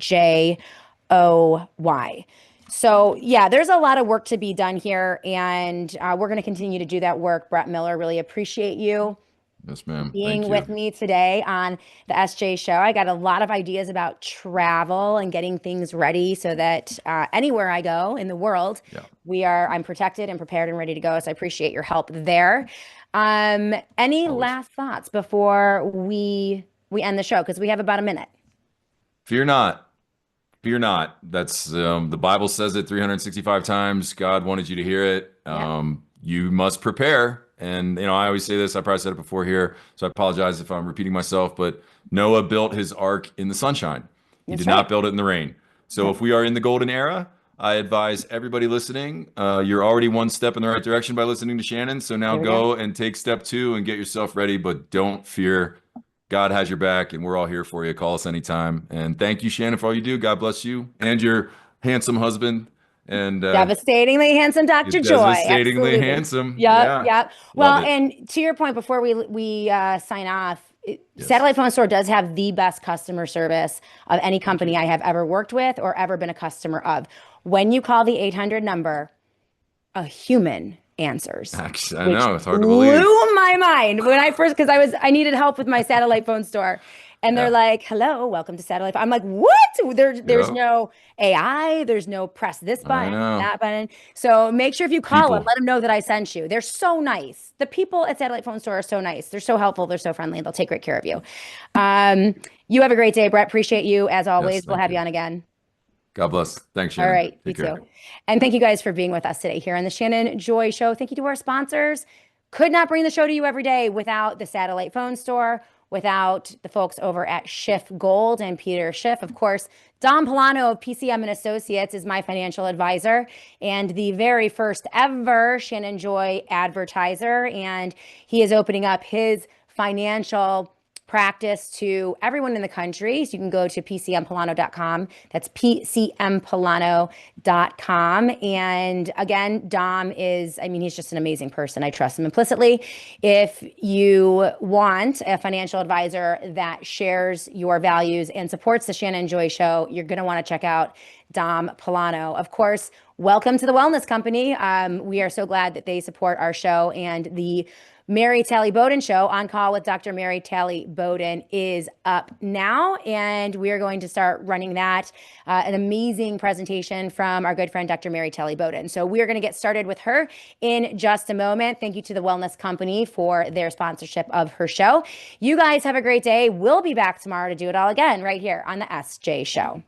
JOY. So yeah, there's a lot of work to be done here, and we're going to continue to do that work. Brett Miller, really appreciate you Yes, ma'am. being Thank with you. me today on the SJ show. I got a lot of ideas about travel and getting things ready so that anywhere I go in the world, Yeah. I'm protected and prepared and ready to go. So I appreciate your help there. Any Always. last thoughts before we end the show? Because we have about a minute. Fear not. Fear not. That's the Bible says it 365 times. God wanted you to hear it. Yep. You must prepare. And I always say this. I probably said it before here, so I apologize if I'm repeating myself. But Noah built his ark in the sunshine. He That's did right. not build it in the rain. So Yep. if we are in the golden era, I advise everybody listening. You're already one step in the right direction by listening to Shannon. So now There we go. go and take step two and get yourself ready. But don't fear. God has your back, and we're all here for you. Call us anytime. And thank you, Shannon, for all you do. God bless you and your handsome husband. And Devastatingly handsome you're Dr. Joy. devastatingly Absolutely. handsome. Yep. Yeah, Yep. love Well, it. and to your point, before we sign off, Yes, Satellite Phone Store does have the best customer service of any thank company you. I have ever worked with or ever been a customer of. When you call the 800 number, a human answers, Actually, I which know it's hard to believe. blew my mind when I first, because I needed help with my satellite phone store. And they're Yeah, like, hello, welcome to satellite. I'm like, what? There's yeah, no AI. There's no press this I button, know. that button. So make sure if you call them, People. let them know that I sent you. They're so nice. The people at Satellite Phone Store are so nice. They're so helpful. They're so friendly. They'll take great care of you. Um, you have a great day, Brett. Appreciate you as Yes, always. We'll thank have you you. on again. God bless. Thanks, All Shannon. right, you Take care. too. And thank you guys for being with us today here on the Shannon Joy Show. Thank you to our sponsors. Could not bring the show to you every day without the Satellite Phone Store, without the folks over at Schiff Gold and Peter Schiff. Of course, Don Polano of PCM and Associates is my financial advisor and the very first ever Shannon Joy advertiser. And he is opening up his financial practice to everyone in the country. So you can go to pcmpolano.com. That's pcmpolano.com. And again, Dom is, I mean, he's just an amazing person. I trust him implicitly. If you want a financial advisor that shares your values and supports the Shannon Joy Show, you're going to want to check out Dom Polano. Of course, welcome to the Wellness Company. We are so glad that they support our show, and the Mary Talley Bowden show, On Call with Dr. Mary Talley Bowden, is up now, and we are going to start running that. An amazing presentation from our good friend Dr. Mary Talley Bowden. So we are going to get started with her in just a moment. Thank you to the Wellness Company for their sponsorship of her show. You guys have a great day. We'll be back tomorrow to do it all again right here on the SJ Show.